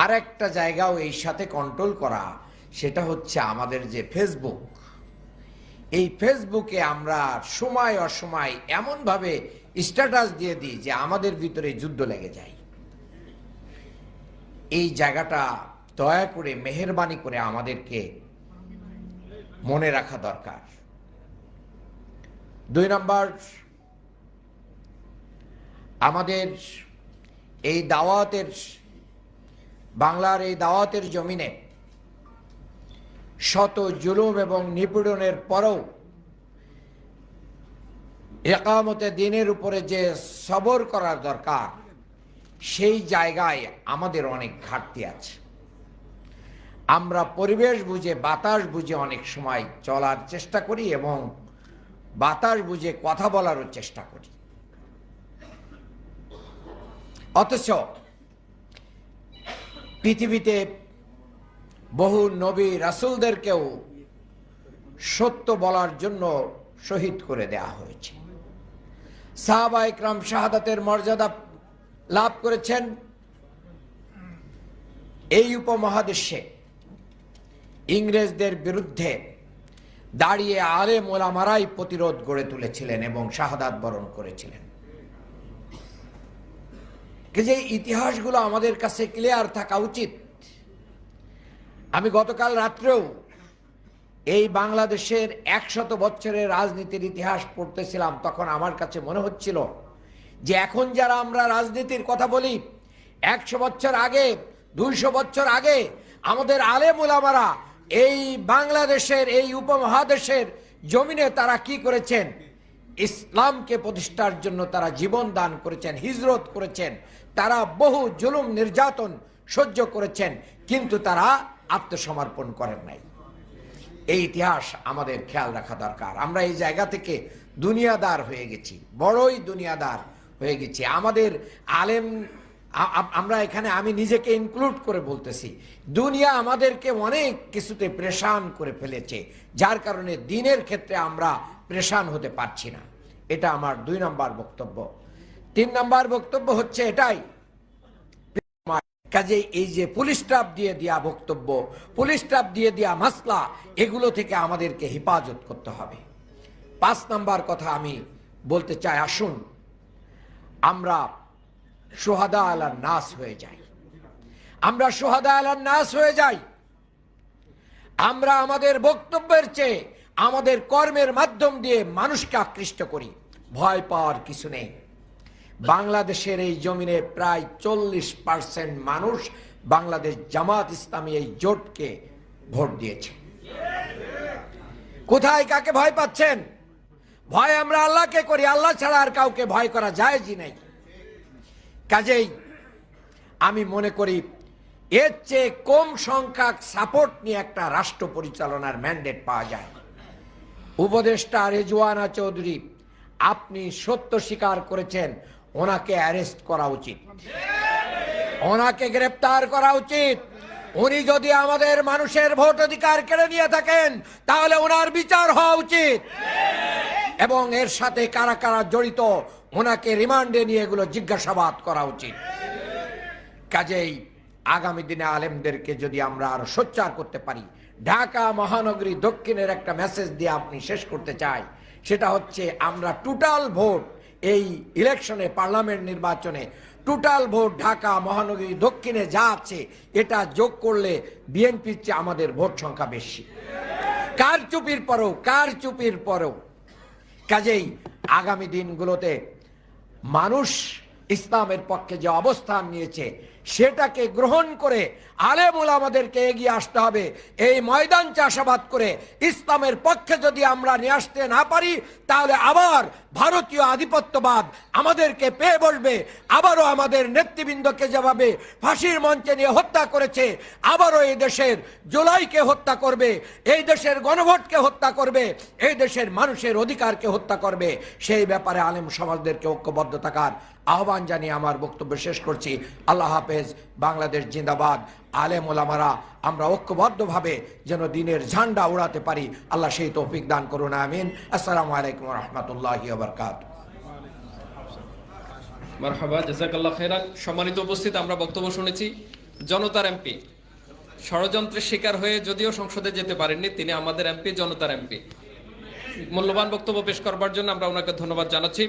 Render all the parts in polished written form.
আর একটা জায়গাও এই সাথে কন্ট্রোল করা, সেটা হচ্ছে আমাদের যে ফেসবুক। এই ফেসবুকে আমরা সময় অসময় এমনভাবে স্ট্যাটাস দিয়ে দিই যে আমাদের ভিতরে যুদ্ধ লেগে যায়। এই জায়গাটা দয়া করে মেহেরবানি করে আমাদেরকে মনে রাখা দরকার। 2 নম্বর, আমাদের এই দাওয়াতের, বাংলার এই দাওয়াতের জমিনে শত জুলুম এবং নিপীড়নের পরেও ইকামতে দ্বীনের উপরে যে সবর করার দরকার, সেই জায়গায় আমাদের অনেক ঘাটতি আছে। আমরা পরিবেশ বুঝে, বাতাস বুঝে অনেক সময় চলার চেষ্টা করি এবং বাতাস বুঝে কথা বলারও চেষ্টা করি, অথচ পৃথিবীতে বহু নবী রাসূলদেরকেও সত্য বলার জন্য শহীদ করে দেয়া হয়েছে। সাহাবা ইকরাম শাহাদাতের মর্যাদা লাভ করেছেন। এই উপমহাদেশে ইংরেজদের বিরুদ্ধে দাঁড়িয়ে আলেম ওলামারাই প্রতিরোধ গড়ে তুলেছিলেন এবং শাহাদাত বরণ করেছিলেন। যে ইতিহাসগুলো আমাদের কাছে ক্লিয়ার থাকা উচিত। আমি গতকাল রাত্রেও এই বাংলাদেশের 100 বছরের রাজনীতির ইতিহাস পড়তেছিলাম, তখন আমার কাছে মনে হচ্ছিল যে এখন যারা আমরা রাজনীতির কথা বলি, 100 বছর আগে, 200 বছর আগে আমাদের আলেম ওলামারা এই বাংলাদেশের, এই উপমহাদেশের জমিনে তারা কি করেছেন? ইসলামকে প্রতিষ্ঠার জন্য তারা জীবন দান করেছেন, হিজরত করেছেন, তারা বহু জুলুম নির্যাতন সহ্য করেছেন, কিন্তু তারা আত্মসমর্পণ করেন নাই। এই ইতিহাস আমাদের খেয়াল রাখা দরকার। আমরা এই জায়গা থেকে দুনিয়াদার হয়ে গেছি, বড়ই দুনিয়াদার হয়ে গেছি। আমাদের আলেম, আমরা এখানে আমি নিজেকে ইনক্লুড করে বলতেছি, দুনিয়া আমাদেরকে অনেক কিছুতে প্রেশান করে ফেলেছে, যার কারণে দ্বীনের ক্ষেত্রে আমরা প্রেশান হতে পারছি না। এটা আমার 2 নম্বর বক্তব্য। 3 নম্বর বক্তব্য হচ্ছে এটাই, কাজে এই যে পুলিশ স্টাফ দিয়ে দেয়া বক্তব্য, পুলিশ স্টাফ দিয়ে দেয়া মাসলা, এগুলো থেকে আমাদেরকে হেফাজত করতে হবে। 5 নম্বর কথা আমি বলতে চাই, আসুন আমরা শুহাদা আলান নাস হয়ে যাই। আমরা শুহাদা আলান নাস হয়ে যাই। আমরা আমাদের বক্তব্যের চেয়ে আমাদের কর্মের মাধ্যম দিয়ে মানুষকে আকৃষ্ট করি। ভয় পাওয়ার কিছু নেই। বাংলাদেশের এই জমিনে প্রায় 40% মানুষ বাংলাদেশ জামাত ইসলামী এই জোটকে ভোট দিয়েছে। কোথায় কাকে ভয় পাচ্ছেন? ভয় আমরা আল্লাহকে করি, আল্লাহ ছাড়া আর কাউকে ভয় করা জায়েজই নাই। কাজেই আমি মনে করি এর চেয়ে কম সংখ্যক সাপোর্ট নিয়ে একটা রাষ্ট্র পরিচালনার ম্যান্ডেট পাওয়া যায়। উপদেষ্টা রেজওয়ানা চৌধুরী, আপনি সত্য স্বীকার করেছেন, ওনাকে অ্যারেস্ট করা উচিত, ওনাকে গ্রেপ্তার করা উচিত। উনি যদি আমাদের মানুষের ভোট অধিকার কেড়ে নিয়ে থাকেন, তাহলে ওনার বিচার হওয়া উচিত এবং এর সাথে কারা কারা জড়িত ওনাকে রিমান্ডে নিয়ে এগুলো জিজ্ঞাসাবাদ করা উচিত। কাজেই আগামী দিনে আলেমদেরকে যদি আমরা আরো সোচ্চার করতে পারি, ঢাকা মহানগরী দক্ষিণের একটা মেসেজ দিয়ে আপনি শেষ করতে চাই, সেটা হচ্ছে আমরা টোটাল ভোট এই ইলেকশনে, পার্লামেন্ট নির্বাচনে টোটাল ভোট ঢাকা মহানগরী দক্ষিণে যা আছে এটা যোগ করলে বিএনপির চেয়ে আমাদের ভোট সংখ্যা বেশি, কারচুপির পরেও। কাজেই আগামী দিনগুলোতে মানুষ ইসলামের পক্ষে যে অবস্থান নিয়েছে সেটাকে গ্রহণ করে আলেম ওলামাদেরকে এগিয়ে আসতে হবে। এই ময়দান চাষাবাদ করে ইসলামের পক্ষে যদি আমরা নিয়ে আসতে না পারি, তাহলে আবার ভারতীয় আধিপত্যবাদ আমাদেরকে পেয়ে বসবে। আবারও আমাদের নেতৃবৃন্দকে যেভাবে ফাঁসির মঞ্চে নিয়ে হত্যা করেছে, আবারও এই দেশের জুলাইকে হত্যা করবে, এই দেশের গণভোটকে হত্যা করবে, এই দেশের মানুষের অধিকারকে হত্যা করবে। সেই ব্যাপারে আলেম সমাজদেরকে ঐক্যবদ্ধ থাকার আহ্বান জানিয়ে আমার বক্তব্য শেষ করছি। আল্লাহ হাফেজ। বাংলাদেশ জিন্দাবাদ। আলেম ওলামারা আমরা ঐক্যবদ্ধভাবে যেন দ্বীনের ঝান্ডা উড়াতে পারি, আল্লাহ সেই তৌফিক দান করুন। আমিন। আসসালামু আলাইকুম ওয়া রাহমাতুল্লাহি ওয়া বারাকাতুহু। মারহাবা, জাযাকাল্লাহ খাইরান। সম্মানিত উপস্থিত, আমরা বক্তব্য শুনেছি। জনতার এমপি, ষড়যন্ত্রের শিকার হয়ে যদিও সংসদে যেতে পারেননি, তিনি আমাদের এমপি, জনতার এমপি। মূল্যবান বক্তব্য পেশ করবার জন্য আমরা ওনাকে ধন্যবাদ জানাচ্ছি।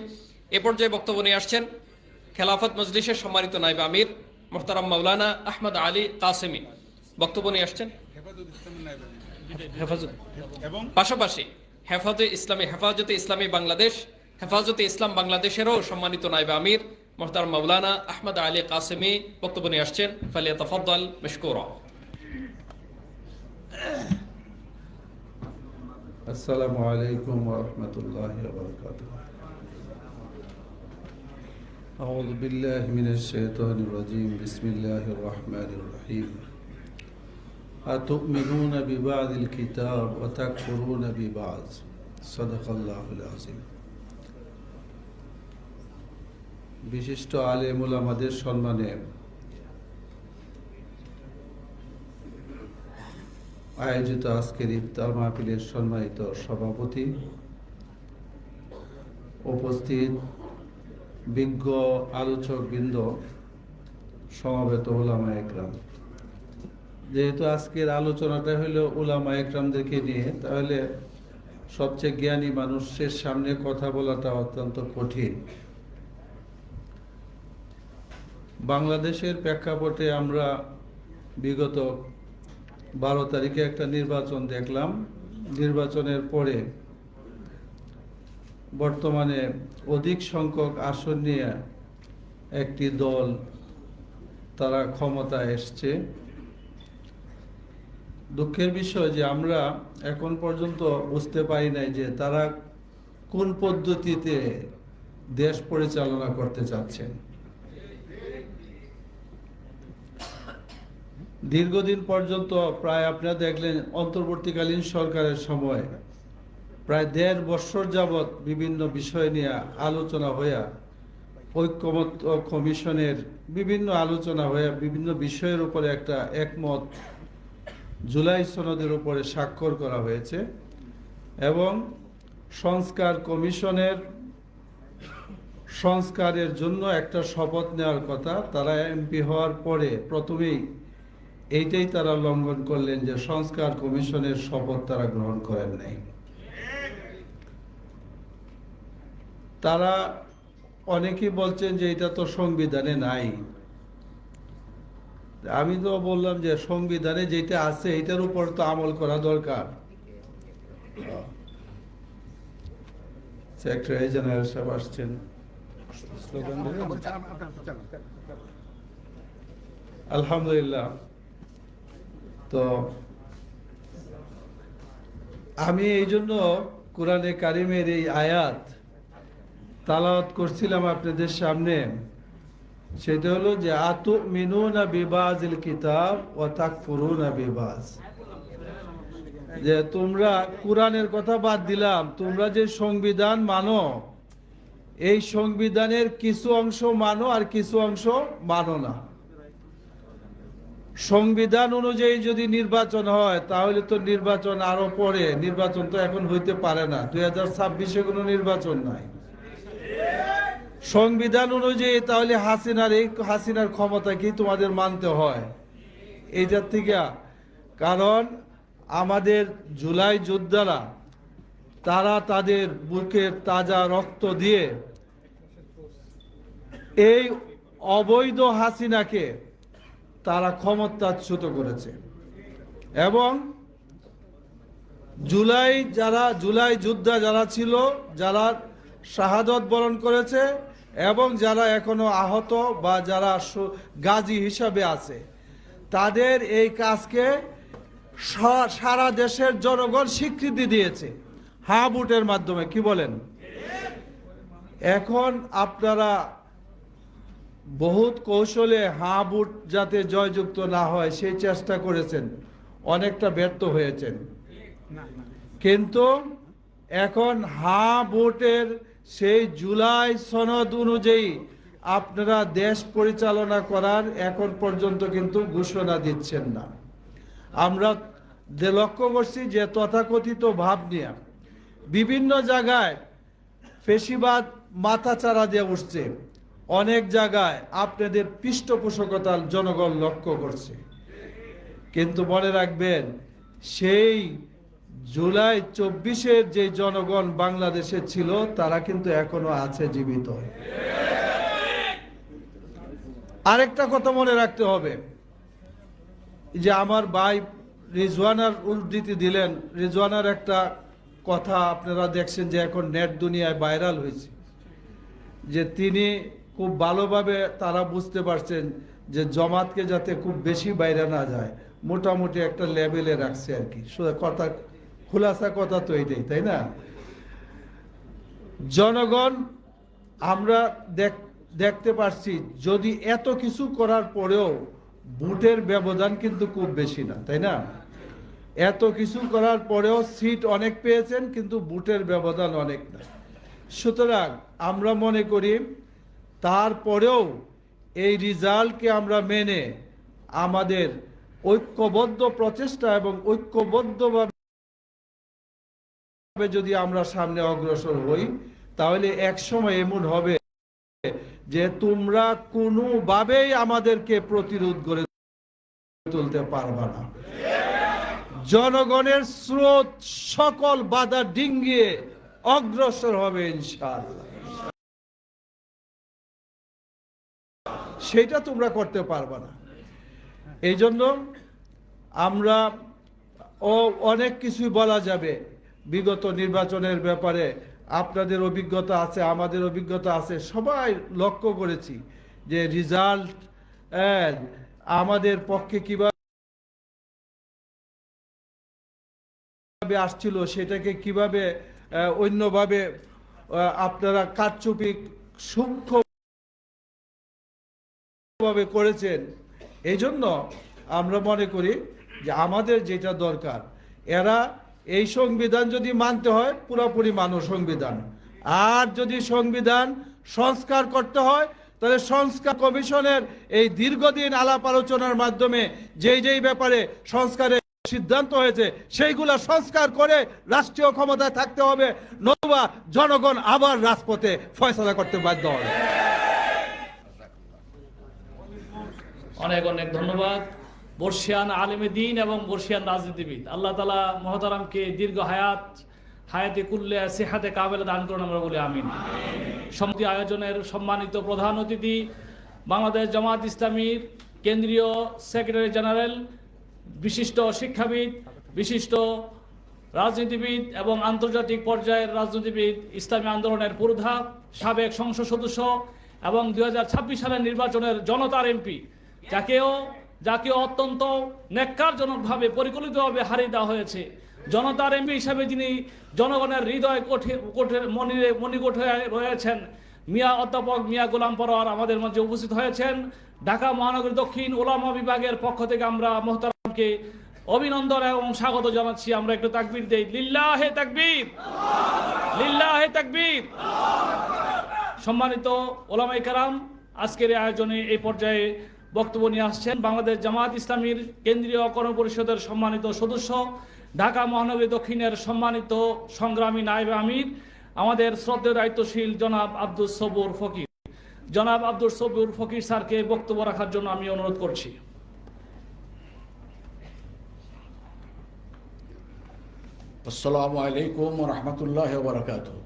এ পর্যায়ে বক্তব্য নিয়ে আসছেন খেলাফত মজলিসের সম্মানিত নায়েব আমির মোহতারাম মাওলানা আহমদ আলী কাসেমি। বক্তব্য নিয়ে আসছেন পাশাপাশি হেফাজতে ইসলামী বাংলাদেশ, হেফাজতে ইসলাম বাংলাদেশেরও সম্মানিত নায়েব আমির মোহতারাম মাওলানা আহমদ আলী কাসেমি বক্তব্য নিয়ে আসছেন। ফালিয়াতাফাদ্দাল মাশকুরা। আসসালামু আলাইকুম ওয়া রাহমাতুল্লাহি ওয়া বারাকাতুহু। আউযু বিল্লাহি মিনাশ শাইতানির রাজীম। বিসমিল্লাহির রাহমানির রহিম। আতুমিনুনা বিবাযিল কিতাব ওয়া তাকফুরুনা বিবায। সাদাকাল্লাহুল আযীম। বিশিষ্ট আলেম উলামাদের সম্মানে আয়োজিত আজকের ইফতার মাহফিলের সম্মানিত সভাপতি, উপস্থিত বিজ্ঞ আলোচকবৃন্দ, সমবেত উলামা একরাম। যেহেতু আজকের আলোচনাটা হলো উলামা একরামদেরকে নিয়ে, তাহলে সবচেয়ে জ্ঞানী মানুষের সামনে কথা বলাটা অত্যন্ত কঠিন। বাংলাদেশের প্রেক্ষাপটে আমরা বিগত 12 তারিখে একটা নির্বাচন দেখলাম। নির্বাচনের পরে বর্তমানে অধিক সংখ্যক আসন নিয়ে একটি দল তারা ক্ষমতায় এসছে। দুঃখের বিষয় যে আমরা এখন পর্যন্ত বুঝতে পারি নাই যে তারা কোন পদ্ধতিতে দেশ পরিচালনা করতে চাচ্ছেন। দীর্ঘদিন পর্যন্ত প্রায় আপনারা দেখলেন অন্তর্বর্তীকালীন সরকারের সময় প্রায় 1.5 বছর যাবৎ বিভিন্ন বিষয় নিয়ে আলোচনা হইয়া, ঐক্যমত কমিশনের বিভিন্ন আলোচনা হইয়া বিভিন্ন বিষয়ের উপরে একটা একমত জুলাই সনদের উপরে স্বাক্ষর করা হয়েছে এবং সংস্কার কমিশনের সংস্কারের জন্য একটা শপথ নেওয়ার কথা। তারা এমপি হওয়ার পরে প্রথমেই এইটাই তারা লঙ্ঘন করলেন যে সংস্কার কমিশনের শপথ তারা গ্রহণ করেন নাই। তারা অনেকেই বলছেন যে এটা তো সংবিধানে নাই। আমি তো বললাম যে সংবিধানে যেটা আছে এটার উপর তো আমল করা দরকার। সেক্রেটারি জেনারেল সাহেব আসছেন, স্লোগান দেবেন। আলহামদুলিল্লাহ। তো আমি এই জন্য কোরআনে কারিমের এই আয়াত তালাওয়াত করছিলাম আপনাদের সামনে। সেটা হলো যে আতুমিনুনা বিবাযিল কিতাব ওয়া তাকফুরুনা বিবায। যে তোমরা কোরআনের কথা বাদ দিলাম, তোমরা যে সংবিধান মানো, এই সংবিধানের কিছু অংশ মানো আর কিছু অংশ মানো না। সংবিধান অনুযায়ী যদি নির্বাচন হয় তাহলে তো নির্বাচন আরো পরে, নির্বাচন তো এখন হইতে পারে না। 2026-এ কোনো নির্বাচন নাই। সংবিধান অনুযায়ী তাহলে হাসিনার ক্ষমতা কি তোমাদের মানতে হয় এইটার থেকে? কারণ আমাদের জুলাই যোদ্ধারা তারা তাদের বুকের তাজা রক্ত দিয়ে এই অবৈধ হাসিনাকে তারা ক্ষমতাচ্যুত করেছে এবং জুলাই যোদ্ধা যারা ছিল, যারা শাহাদত বরণ করেছে এবং যারা এখনো আহত বা যারা গাজী হিসাবে আছে, তাদের এই কাজকে সারা দেশের জনগণ স্বীকৃতি দিয়েছে হ্যাঁ ভোটের মাধ্যমে। কি বলেন? এখন আপনারা বহুত কৌশলে হ্যাঁ ভোট যাতে জয়যুক্ত না হয় সেই চেষ্টা করেছেন, অনেকটা ব্যর্থ হয়েছেন। কিন্তু এখন হ্যাঁ ভোটের সেই জুলাই সনদ অনুযায়ী আপনারা দেশ পরিচালনা করার এখন পর্যন্ত কিন্তু ঘোষণা দিচ্ছেন না। আমরা লক্ষ্য করছি যে তথাকথিত ভাব নিয়ে বিভিন্ন জায়গায় ফেসিবাদ মাথাচাড়া দিয়ে উঠছে। অনেক জায়গায় আপনাদের পৃষ্ঠপোষকতার জনগণ লক্ষ্য করছে, কিন্তু মনে রাখবেন সেই জুলাই 24-এর যে জনগণ বাংলাদেশে ছিল তারা কিন্তু এখনো আছে জীবিত। আরেকটা কথা মনে রাখতে হবে, যে আমার ভাই রিজওয়ানার উদ্ধৃতি দিলেন, রিজওয়ানার একটা কথা আপনারা দেখছেন যে এখন নেট দুনিয়ায় ভাইরাল হয়েছে, যে তিনি খুব ভালোভাবে তারা বুঝতে পারছেন যে জামাতকে যাতে খুব বেশি বাইরে না যায়, মোটামুটি একটা লেভেলে রাখছে আর কি। কথা খোলাসা কথা তো এটাই, তাই না? জনগণ আমরা দেখতে পারছি যদি এত কিছু করার পরেও ভোটের ব্যবধান কিন্তু খুব বেশি না, তাই না? এত কিছু করার পরেও সিট অনেক পেয়েছেন, কিন্তু ভোটের ব্যবধান অনেক না। সুতরাং আমরা মনে করি তারপরেও এই রেজাল্টকে আমরা মেনে আমাদের ঐক্যবদ্ধ প্রচেষ্টা এবং ঐক্যবদ্ধভাবে যদি আমরা সামনে অগ্রসর হই, তাহলে এক সময় এমন হবে যে তোমরা কোনোভাবেই আমাদেরকে প্রতিরোধ করে তুলতে পারবা না। জনগণের স্রোত সকল বাধা ডিঙ্গিয়ে অগ্রসর হবে ইনশাআল্লাহ। সেটা তোমরা করতে পারবা না। এই জন্য আমরা অনেক কিছুই বলা যাবে বিগত নির্বাচনের ব্যাপারে। আপনাদের অভিজ্ঞতা আছে, আমাদের অভিজ্ঞতা আছে, সবাই লক্ষ্য করেছি যে রেজাল্ট আমাদের পক্ষে কিভাবে আসছিল, সেটাকে কিভাবে অন্যভাবে আপনারা কারচুপি সূক্ষ্মভাবে করেছেন। এই জন্য আমরা মনে করি যে আমাদের যেটা দরকার, এরা এই সংবিধান যদি মানতে হয় পুরোপুরি মানো সংবিধান, আর যদি সংবিধান সংস্কার করতে হয় তাহলে সংস্কার কমিশনের এই দীর্ঘদিন আলাপ আলোচনার মাধ্যমে যেই ব্যাপারে সংস্কারের সিদ্ধান্ত হয়েছে সেইগুলা সংস্কার করে রাষ্ট্রীয় ক্ষমতায় থাকতে হবে, নতুবা জনগণ আবার রাজপথে ফয়সালা করতে বাধ্য হবে। অনেক অনেক ধন্যবাদ বর্ষিয়ান আলেমে দ্বীন এবং বর্ষিয়ান রাজনীতিবিদ। আল্লাহ তাআলা মহতারামকে দীর্ঘ হায়াতে কুল্লে সেহাতে কাবেলা দান করুন, আমরা বলি আমিন। সমিতি আয়োজনের সম্মানিত প্রধান অতিথি বাংলাদেশ জামাত ইসলামীর কেন্দ্রীয় সেক্রেটারি জেনারেল, বিশিষ্ট শিক্ষাবিদ, বিশিষ্ট রাজনীতিবিদ এবং আন্তর্জাতিক পর্যায়ের রাজনীতিবিদ, ইসলামী আন্দোলনের পুরোধা, সাবেক সংসদ সদস্য এবং 2026 সালের নির্বাচনের জনতার এমপি, যাকেও অত্যন্ত ন্যাক্কারজনকভাবে পরিকল্পিতভাবে হারিয়ে দেওয়া হয়েছে। জনতার এমপি হিসাবে যিনি জনগণের হৃদয় মণিকোঠে রয়েছেন, অধ্যাপক মিয়া গোলাম পরোয়ার আমাদের মধ্যে উপস্থিত হয়েছেন। ঢাকা মহানগরী দক্ষিণ ওলামা বিভাগের পক্ষ থেকে আমরা মোহতারামকে অভিনন্দন এবং স্বাগত জানাচ্ছি। আমরা একটু তাকবীর দেই, লিল্লাহে তাকবীর, লিল্লাহে তাকবীর। সম্মানিত ওলামায়ে কেরাম, আজকের এই আয়োজনে এই পর্যায়ে বক্তব্য নিয়ে আসছেন বাংলাদেশ জামাত ইসলামীর কেন্দ্রীয় কর্মপরিষদের সম্মানিত সদস্য, ঢাকা মহানগরী দক্ষিণের সম্মানিত সংগ্রামী নায়েব আমির, আমাদের শ্রদ্ধেয় দায়িত্বশীল জনাব আব্দুল সবুর ফকির। জনাব আব্দুল সবুর ফকির স্যারকে বক্তব্য রাখার জন্য আমি অনুরোধ করছি। আসসালামু আলাইকুম ওয়া রাহমাতুল্লাহি ওয়া বারাকাতুহু।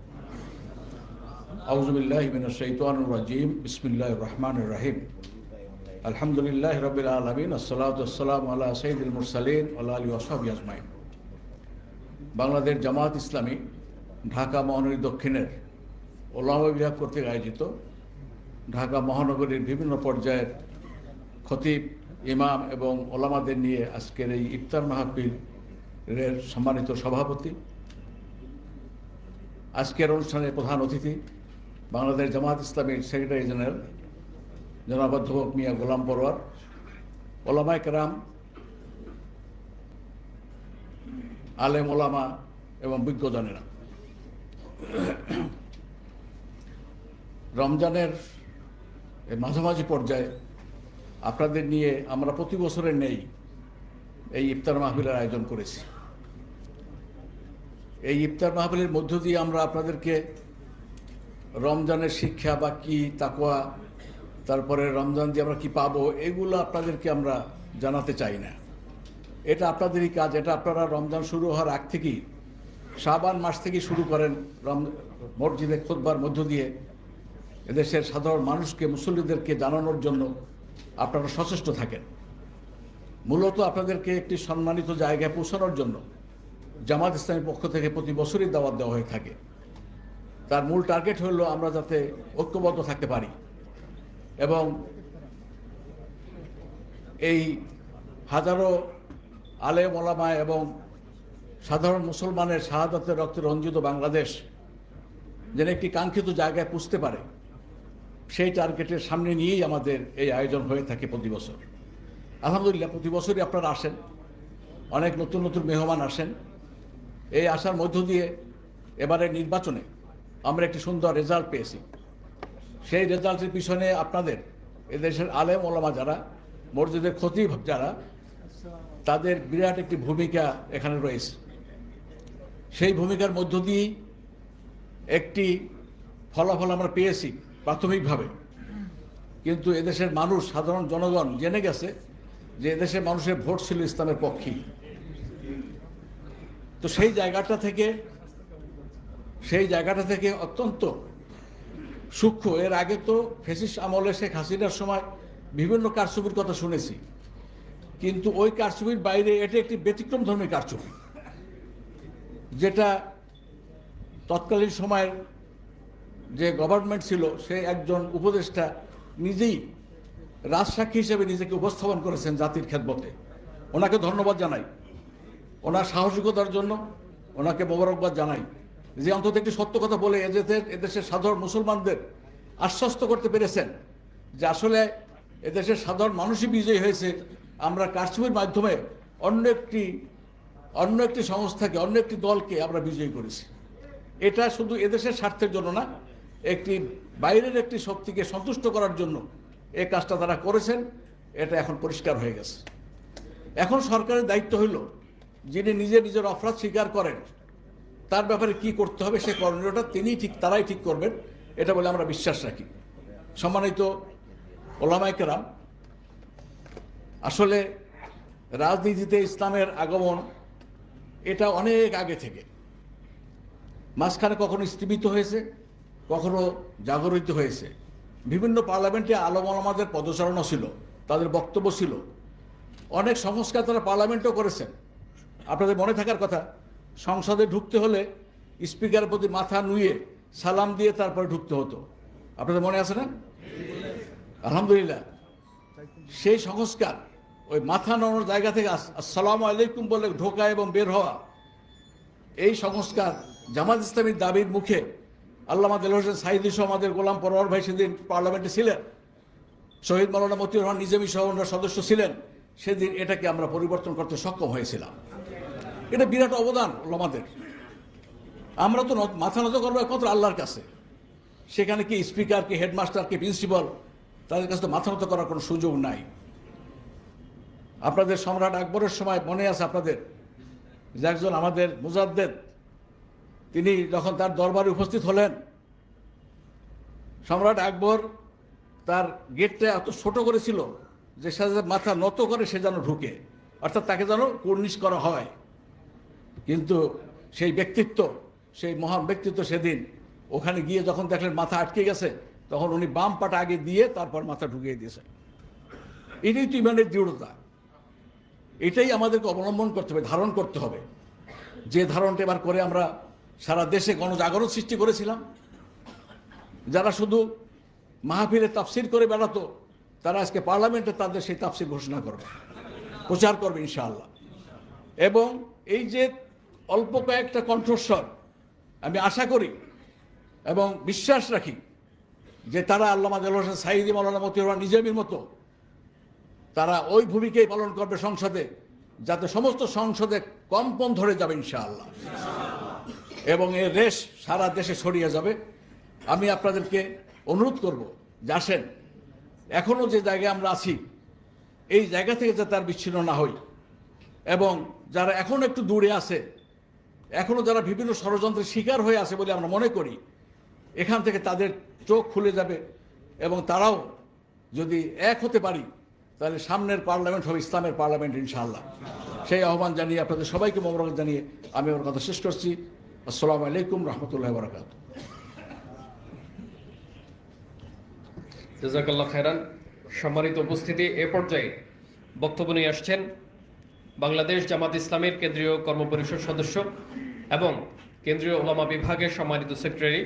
আউযু বিল্লাহি মিনাশ শাইতানির রাজীম। বিসমিল্লাহির রহমানির রহিম। আলহামদুলিল্লাহি রাব্বিল আলামিন। আসসালাতু ওয়াসসালামু আলা সাইয়্যিদিল মুরসালিন ওয়া আলা আলিহি ওয়া সাহবিহি আজমাইন। বাংলাদেশ জামাত ইসলামী ঢাকা মহানগরী দক্ষিণের ওলামা বিভাগ কর্তৃক আয়োজিত ঢাকা মহানগরীর বিভিন্ন পর্যায়ের খতিব, ইমাম এবং ওলামাদের নিয়ে আজকের এই ইফতার মাহফিলের সম্মানিত সভাপতি, আজকের অনুষ্ঠানের প্রধান অতিথি বাংলাদেশ জামাত ইসলামীর সেক্রেটারি জেনারেল জনাব অধ্যাপক মিয়া গোলাম পরোয়ার, ওলামায়ে কেরাম, আলেম ওলামা এবং বিজ্ঞজনেরা, রমজানের মাঝামাঝি পর্যায়ে আপনাদের নিয়ে আমরা প্রতি বছরের নেই এই ইফতার মাহফিলের আয়োজন করেছি। এই ইফতার মাহফিলের মধ্য দিয়ে আমরা আপনাদেরকে রমজানের শিক্ষা বা কি তাকওয়া তারপরে রমজান দিয়ে আমরা কি পাবো, এগুলো আপনাদেরকে আমরা জানাতে চাই না। এটা আপনাদেরই কাজ। এটা আপনারা রমজান শুরু হওয়ার আগ থেকেই, শাবান মাস থেকেই শুরু করেন, মসজিদে খুতবার মধ্য দিয়ে এদেশের সাধারণ মানুষকে, মুসল্লিদেরকে জানানোর জন্য আপনারা সচেষ্ট থাকেন। মূলত আপনাদেরকে একটি সম্মানিত জায়গায় পৌঁছানোর জন্য জামাত ইসলামের পক্ষ থেকে প্রতি বছরই দাওয়াত দেওয়া হয়ে থাকে। তার মূল টার্গেট হলো আমরা যাতে ঐক্যবদ্ধ থাকতে পারি এবং এই হাজারো আলেম ওলামা এবং সাধারণ মুসলমানের শাহাদাতের রক্তে রঞ্জিত বাংলাদেশ যেন একটি কাঙ্ক্ষিত জায়গায় পুষতে পারে, সেই টার্গেটের সামনে নিয়েই আমাদের এই আয়োজন হয়ে থাকে প্রতি বছর। আলহামদুলিল্লাহ, প্রতি বছরই আপনারা আসেন, অনেক নতুন নতুন মেহমান আসেন। এই আসার মধ্য দিয়ে এবারের নির্বাচনে আমরা একটি সুন্দর রেজাল্ট পেয়েছি। সেই রেজাল্টের পিছনে আপনাদের এদেশের আলেম ওলামা যারা, মসজিদের খতিব যারা, তাদের বিরাট একটি ভূমিকা এখানে রয়েছে। সেই ভূমিকার মধ্য দিয়েই একটি ফলাফল আমরা পেয়েছি প্রাথমিকভাবে, কিন্তু এদেশের মানুষ, সাধারণ জনগণ জেনে গেছে যে এদেশের মানুষের ভোট ছিল ইসলামের পক্ষেই। তো সেই জায়গাটা থেকে অত্যন্ত সূক্ষ্ম, এর আগে তো ফ্যাসিস্ট আমলে শেখ হাসিনার সময় বিভিন্ন কারচুপির কথা শুনেছি, কিন্তু ওই কারচুপির বাইরে এটা একটি ব্যতিক্রম ধর্মী কারচুপি, যেটা তৎকালীন সময়ের যে গভর্নমেন্ট ছিল, সে একজন উপদেষ্টা নিজেই রাজসাক্ষী হিসেবে নিজেকে উপস্থাপন করেছেন জাতির খেদমতে। ওনাকে ধন্যবাদ জানাই, ওনার সাহসিকতার জন্য ওনাকে মোবারকবাদ জানাই, যে অন্তত একটি সত্য কথা বলে এদেশের সাধারণ মুসলমানদের আশ্বস্ত করতে পেরেছেন যে আসলে এদেশের সাধারণ মানুষই বিজয়ী হয়েছে, আমরা কারচুপির মাধ্যমে অন্য একটি সংস্থাকে, অন্য একটি দলকে আমরা বিজয়ী করেছি। এটা শুধু এদেশের স্বার্থের জন্য না, একটি বাইরের একটি শক্তিকে সন্তুষ্ট করার জন্য এই কাজটা তারা করেছেন। এটা এখন পরিষ্কার হয়ে গেছে। এখন সরকারের দায়িত্ব হইল, যিনি নিজের অপরাধ স্বীকার করেন তার ব্যাপারে কি করতে হবে, সে করণীয়টা তারাই ঠিক করবেন, এটা বলে আমরা বিশ্বাস রাখি। সম্মানিত ওলামায়ে কেরাম, আসলে রাজনীতিতে ইসলামের আগমন এটা অনেক আগে থেকে, মাঝখানে কখনো স্থীমিত হয়েছে, কখনো জাগরিত হয়েছে। বিভিন্ন পার্লামেন্টে আলেম ওলামাদের পদচারণা ছিল, তাদের বক্তব্য ছিল, অনেক সংস্কার তারা পার্লামেন্টও করেছেন। আপনাদের মনে থাকার কথা, সংসদে ঢুকতে হলে স্পিকারের প্রতি মাথা নুয়ে সালাম দিয়ে তারপরে ঢুকতে হতো। আপনাদের মনে আছে না? আলহামদুলিল্লাহ, সেই সংস্কার, ওই মাথা নামানোর জায়গা থেকে আসসালামু আলাইকুম বলে ঢোকা এবং বের হওয়া, এই সংস্কার জামাত ইসলামীর দাবির মুখে আল্লামা দেলোয়ার হোসেন সাঈদী সহ আমাদের গোলাম পরোয়ার ভাই সেদিন পার্লামেন্টে ছিলেন, শহীদ মাওলানা মতিউর রহমান নিজামী সহ অন্য সদস্য ছিলেন, সেদিন এটাকে আমরা পরিবর্তন করতে সক্ষম হয়েছিলাম। এটা বিরাট অবদান ওলামাদের। আমরা তো মাথা নত করবো একমাত্র আল্লাহর কাছে, সেখানে কি স্পিকার, কি হেডমাস্টার, কি প্রিন্সিপাল, তাদের কাছে তো মাথা নত করার কোনো সুযোগ নাই। আপনাদের সম্রাট আকবরের সময় মনে আছে আপনাদের, যে একজন আমাদের মুজাদ্দেদ, তিনি যখন তার দরবারে উপস্থিত হলেন, সম্রাট আকবর তার গেটটা এত ছোট করেছিল যে সে মাথা নত করে সে যেন ঢুকে, অর্থাৎ তাকে যেন কুর্নিশ করা হয়। কিন্তু সেই ব্যক্তিত্ব, সেই মহান ব্যক্তিত্ব সেদিন ওখানে গিয়ে যখন দেখলেন মাথা আটকে গেছে, তখন উনি বাম পাটা আগে দিয়ে তারপর মাথা ঢুকিয়ে দিয়েছেন। এটাই তো ইমানের দৃঢ়তা, এটাই আমাদেরকে অবলম্বন করতে হবে, ধারণ করতে হবে। যে ধারণটা এবার করে আমরা সারা দেশে গণজাগরণ সৃষ্টি করেছিলাম। যারা শুধু মাহফিলে তাফসির করে বেড়াতো, তারা আজকে পার্লামেন্টে তাদের সেই তাফসির ঘোষণা করবে, প্রচার করবে ইনশাআল্লাহ। এবং এই যে অল্প কয়েকটা কণ্ঠস্বর, আমি আশা করি এবং বিশ্বাস রাখি যে তারা আল্লামা দেলোয়ার হোসেন সাঈদী, মাওলানা মতিউর রহমান নিজামীর মতো তারা ওই ভূমিকাই পালন করবে সংসদে, যাতে সমস্ত সংসদে কম্পন ধরে যাবে ইনশাআল্লাহ, এবং এর রেশ সারা দেশে ছড়িয়ে যাবে। আমি আপনাদেরকে অনুরোধ করব যে আসেন, এখনও যে জায়গায় আমরা আছি এই জায়গা থেকে যাতে আর বিচ্ছিন্ন না হই, এবং যারা এখনও একটু দূরে আছে, এখনও যারা বিভিন্ন ষড়যন্ত্রের শিকার হয়ে আছে বলে আমরা মনে করি, এখান থেকে তাদের চোখ খুলে যাবে এবং তারাও যদি এক হতে পারি তাহলে সামনের পার্লামেন্ট হবে ইসলামের পার্লামেন্ট ইনশাআল্লাহ। সেই আহ্বান জানিয়ে আপনাদের সবাইকে মোবারক জানিয়ে আমি আমার কথা শেষ করছি। আসসালামু আলাইকুম রহমতুল্লাহ বারাকাতুহু। জাযাকাল্লাহ খায়রান। সম্মানিত উপস্থিতি, এ পর্যায়ে বক্তব্য নিয়ে আসছেন বাংলাদেশ জামাত ইসলামের কেন্দ্রীয় কর্মপরিষদ সদস্য এবং কেন্দ্রীয় ওলামা বিভাগের সম্মানিত সেক্রেটারি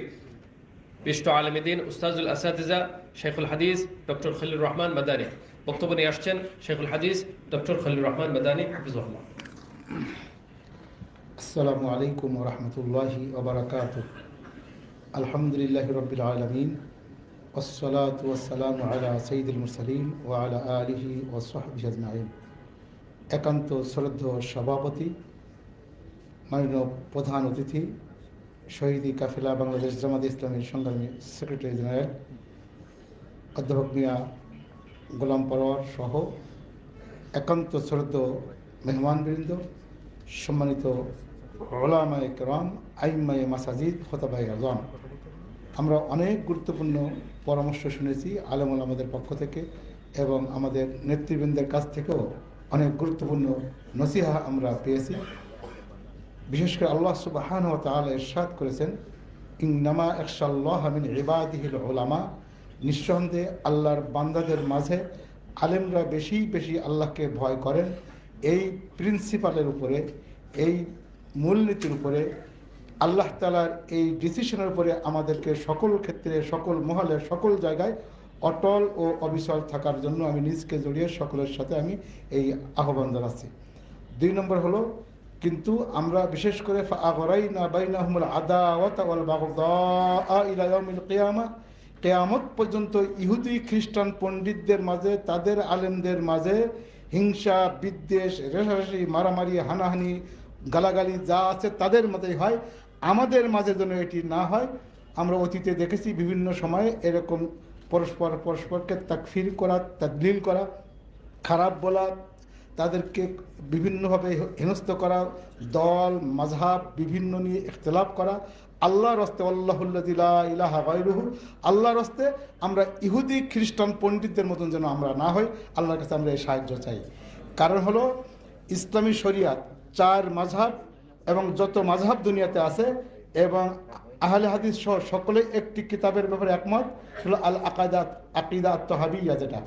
বিশিষ্ট আলেমে দ্বীন উস্তাজুল আসাতিজা শেখুল হাদিস ডক্টর খলিলুর রহমান মাদানী। বক্তব্য নিয়ে আসছেন শেখুল হাদিস ডক্টর খলিলুর রহমান মাদানী হাফিজাহুল্লাহ। আসসালামু আলাইকুম ওয়া রাহমাতুল্লাহি ওয়া বারাকাতুহু। আলহামদুলিল্লাহি রাব্বিল আলামিন ওয়াসসালাতু ওয়াসসালামু আলা সাইয়্যিদিল মুরসালিন ওয়া আলা আলিহি ওয়া সাহবিহি আজমাইন। একান্ত শ্রদ্ধেয় সভাপতি, মাননীয় প্রধান অতিথি, শহীদি কাফেলা বাংলাদেশ জামাত ইসলামের সংগ্রামী সেক্রেটারি জেনারেল অধ্যাপক মিয়া গোলাম পরোয়ার সহ একান্ত শ্রদ্ধেয় মেহমানবৃন্দ, সম্মানিত ওলামায়ে কেরাম, আইম্মায়ে মাসাজিদ, খোতাবায়ে আযম, আমরা অনেক গুরুত্বপূর্ণ পরামর্শ শুনেছি আলেম ওলামাদের পক্ষ থেকে এবং আমাদের নেতৃবৃন্দের কাছ থেকেও অনেক গুরুত্বপূর্ণ নসিহা আমরা পেয়েছি। বিশেষ করে আল্লাহ সুবহানাহু ওয়া তাআলা ইরশাদ করেছেন, ইন্নামা ইয়াখশাল্লাহা মিন ইবাদিহিল উলামা, নিঃসন্দেহে আল্লাহর বান্দাদের মাঝে আলেমরা বেশি বেশি আল্লাহকে ভয় করেন। এই প্রিন্সিপালের উপরে, এই মূলনীতির উপরে, আল্লাহ তাআলার এই ডিসিশনের উপরে আমাদেরকে সকল ক্ষেত্রে, সকল মহলে, সকল জায়গায় অটল ও অবিচল থাকার জন্য আমি নিজকে জড়িয়ে সকলের সাথে আমি এই আহ্বান জানাচ্ছি। 2 নম্বর হলো, কিন্তু আমরা বিশেষ করে ফাআগরাইনা বাইনাহুমুল আদাওয়াতা ওয়াল বাগদা ইলা ইয়াউমিল কিয়ামা, কিয়ামত পর্যন্ত ইহুদি খ্রিস্টান পণ্ডিতদের মাঝে, তাদের আলেমদের মাঝে হিংসা, বিদ্বেষ, রেষারেষি, মারামারি, হানাহানি, গালাগালি যা আছে তাদের মধ্যেই হয়, আমাদের মাঝে যেন এটি না হয়। আমরা অতীতে দেখেছি বিভিন্ন সময়ে এরকম পরস্পরকে তাকফির করা, তাদলিল করা, খারাপ বলা, তাদেরকে বিভিন্নভাবে হেনস্থ করা, দল মাযহাব বিভিন্ন নিয়ে ইখতিলাফ করা। আল্লাহর রাস্তে, আল্লাহুল্লাযী লা ইলাহা গায়রুহু, আল্লাহর রাস্তে আমরা ইহুদি খ্রিস্টান পণ্ডিতদের মতন যেন আমরা না হই, আল্লাহর কাছে আমরা এই সাহায্য চাই। কারণ হলো ইসলামী শরিয়াত 4 মাযহাব এবং যত মাযহাব দুনিয়াতে আছে এবং আহলে হাদিস সহ সকলে একটি কিতাবের ব্যাপারে একমত, হলো আল আকিদা আত-তাহাবিয়া, যেটা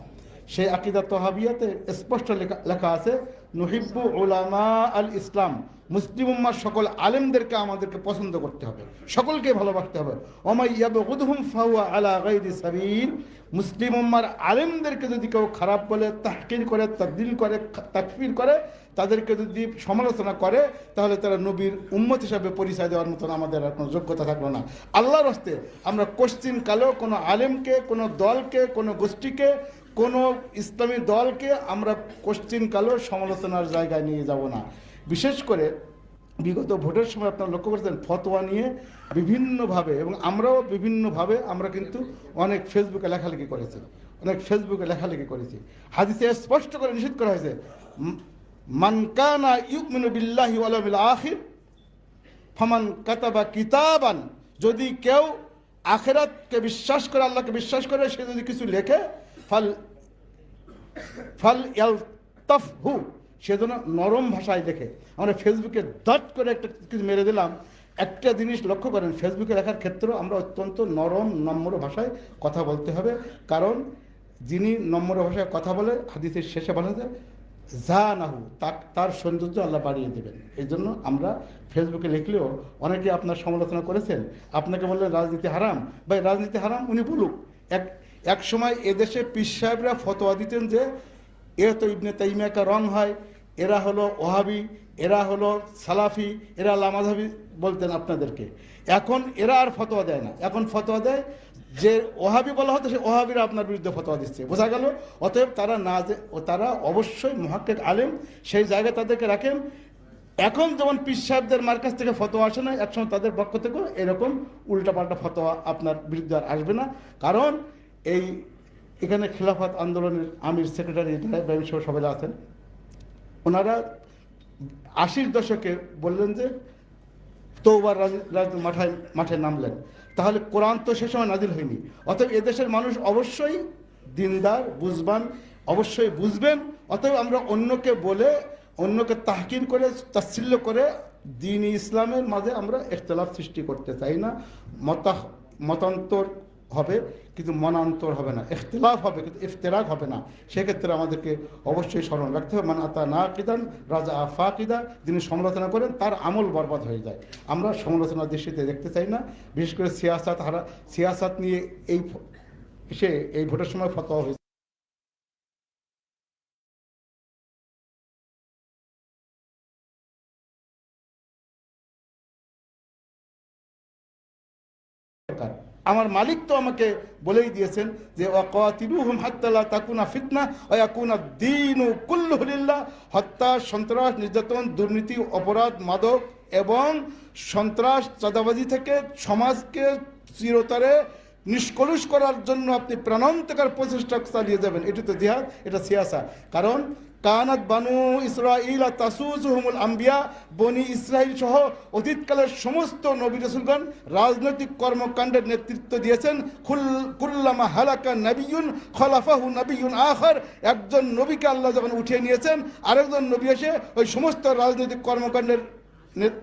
সেই আকিদা তহাবিয়াতে স্পষ্ট লেখা আছে, নুহিব্বু উলামা আল ইসলাম, মুসলিম উম্মার সকল আলেমদেরকে আমাদেরকে পছন্দ করতে হবে, সকলকে ভালোবাসতে হবে। ওমাই ইয়াবগুদহুম ফাহুয়া আলা গায়রি সাবিল, মুসলিম উম্মার আলেমদেরকে যদি কেউ খারাপ বলে, তাহকির করে, তাদলিল করে, তাকফির করে, তাদেরকে যদি সমালোচনা করে, তাহলে তারা নবীর উম্মত হিসাবে পরিচয় দেওয়ার মতন আমাদের আর কোনো যোগ্যতা থাকলো না। আল্লাহর রাস্তে আমরা কোশ্চিন কালেও কোনো আলেমকে, কোনো দলকে, কোনো গোষ্ঠীকে, কোনো ইসলামী দলকে আমরা কোশ্চিন কালেও সমালোচনার জায়গায় নিয়ে যাব না। বিশেষ করে বিগত ভোটের সময় আপনারা লক্ষ্য করেছেন, ফতোয়া নিয়ে বিভিন্নভাবে, এবং আমরাও বিভিন্নভাবে আমরা কিন্তু অনেক ফেসবুকে লেখালেখি করেছি, হাদিসে স্পষ্ট করে নিষেধ করা হয়েছে, মান কানা ইউমিনু বিল্লাহি ওয়াল ইয়াউমিল আখির ফামান কাতাবা কিতাবান, যদি কেউ আখিরাতকে বিশ্বাস করে, আল্লাহকে বিশ্বাস করে, সে যদি কিছু লেখে, ফাল ইয়ালতাফহু, সেজন্য নরম ভাষায় লেখে। আমরা ফেসবুকে দট করে একটা কিছু মেরে দিলাম। একটা জিনিস লক্ষ্য করেন, ফেসবুকে লেখার ক্ষেত্রেও আমরা অত্যন্ত নরম নম্র ভাষায় কথা বলতে হবে। কারণ যিনি নম্র ভাষায় কথা বলে, হাদিসের শেষে বলা যায় জানাহু, তার সৌন্দর্য আল্লাহ বাড়িয়ে দেবেন। এই জন্য আমরা ফেসবুকে লিখলেও, অনেকে আপনার সমালোচনা করেছেন, আপনাকে বললেন রাজনীতি হারাম, ভাই রাজনীতি হারাম উনি বলুক। এক সময় এদেশে পীর সাহেবরা ফতোয়া দিতেন যে এ তো ইবনে তাইমিয়া কা রং হয়, এরা হলো ওহাবি, এরা হলো সালাফি, এরা লামাযহাবি বলতেন আপনাদেরকে। এখন এরা আর ফতোয়া দেয় না, এখন ফতোয়া দেয় যে ওহাবি বলা হতো, সে ওহাবিরা আপনার বিরুদ্ধে ফতোয়া দিচ্ছে, বোঝা গেল। অতএব তারা অবশ্যই মুহাক্কিক আলেম, সেই জায়গায় তাদেরকে রাখেন। এখন যেমন পীর সাহেবদের মার্কাজ থেকে ফতোয়া আসে না, একসময় তাদের পক্ষ থেকেও এরকম উল্টাপাল্টা ফতোয়া আপনার বিরুদ্ধে আর আসবে না। কারণ এখানে খিলাফত আন্দোলনের আমির সেক্রেটারি ইব্রাহিম সহ সবাই আছেন, ওনারা 80-র দশকে বললেন যে তওবার মাঠে নামলেন, তাহলে কোরআন তো সে সময় নাজিল হয়নি। অতএব এদেশের মানুষ অবশ্যই দিনদার, বুঝবান, অবশ্যই বুঝবেন। অতএব আমরা অন্যকে বলে, অন্যকে তাহকির করে, তাচ্ছিল্য করে দ্বীন ইসলামের মাঝে আমরা ইখতিলাফ সৃষ্টি করতে চাই না। মতান্তর হবে কিন্তু মনান্তর হবে না, ইখতিলাফ হবে কিন্তু ইফতিরাক হবে না। সেক্ষেত্রে আমাদেরকে অবশ্যই স্মরণ রাখতে হবে, মান আতা নাকিদান রাজা ফাকিদা, যিনি সমালোচনা করেন তার আমল বরবাদ হয়ে যায়। আমরা সমালোচনার দৃষ্টিতে দেখতে চাই না। বিশেষ করে সিয়াসাত নিয়ে এই ভোটের সময় ফতোয়া হয়েছে। আমার মালিক তো আমাকে বলেই দিয়েছেন যে ওয়াকাতিলুহুম হাত্তা লা তাকুনা ফিতনা ওয়া ইয়াকুনা দ্বীনু কুল্লুহু লিল্লাহ। হত্যা, সন্ত্রাস, নির্যাতন, দুর্নীতি, অপরাধ, মাদক এবং সন্ত্রাস, চাঁদাবাজি থেকে সমাজকে চিরতরে নিষ্কলুষ করার জন্য আপনি প্রাণান্তকার প্রচেষ্টা চালিয়ে যাবেন। এটি তো জিহাদ, এটা সিয়াসা। কারণ কানাত বানু ইসরাঈল তাসুজুহুমুল আম্বিয়া, বনি ইসরাইল সহ অতীতকালের সমস্ত নবী রাসূলগণ রাজনৈতিক কর্মকাণ্ডের নেতৃত্ব দিয়েছেন। কুল্লামা হালাকা নাবিয়ুন খলাফাহু নাবিয়ুন আখার, একজন নবীকে আল্লাহ যখন উঠিয়ে নিয়েছেন, আরেকজন নবী এসে ওই সমস্ত রাজনৈতিক কর্মকাণ্ডের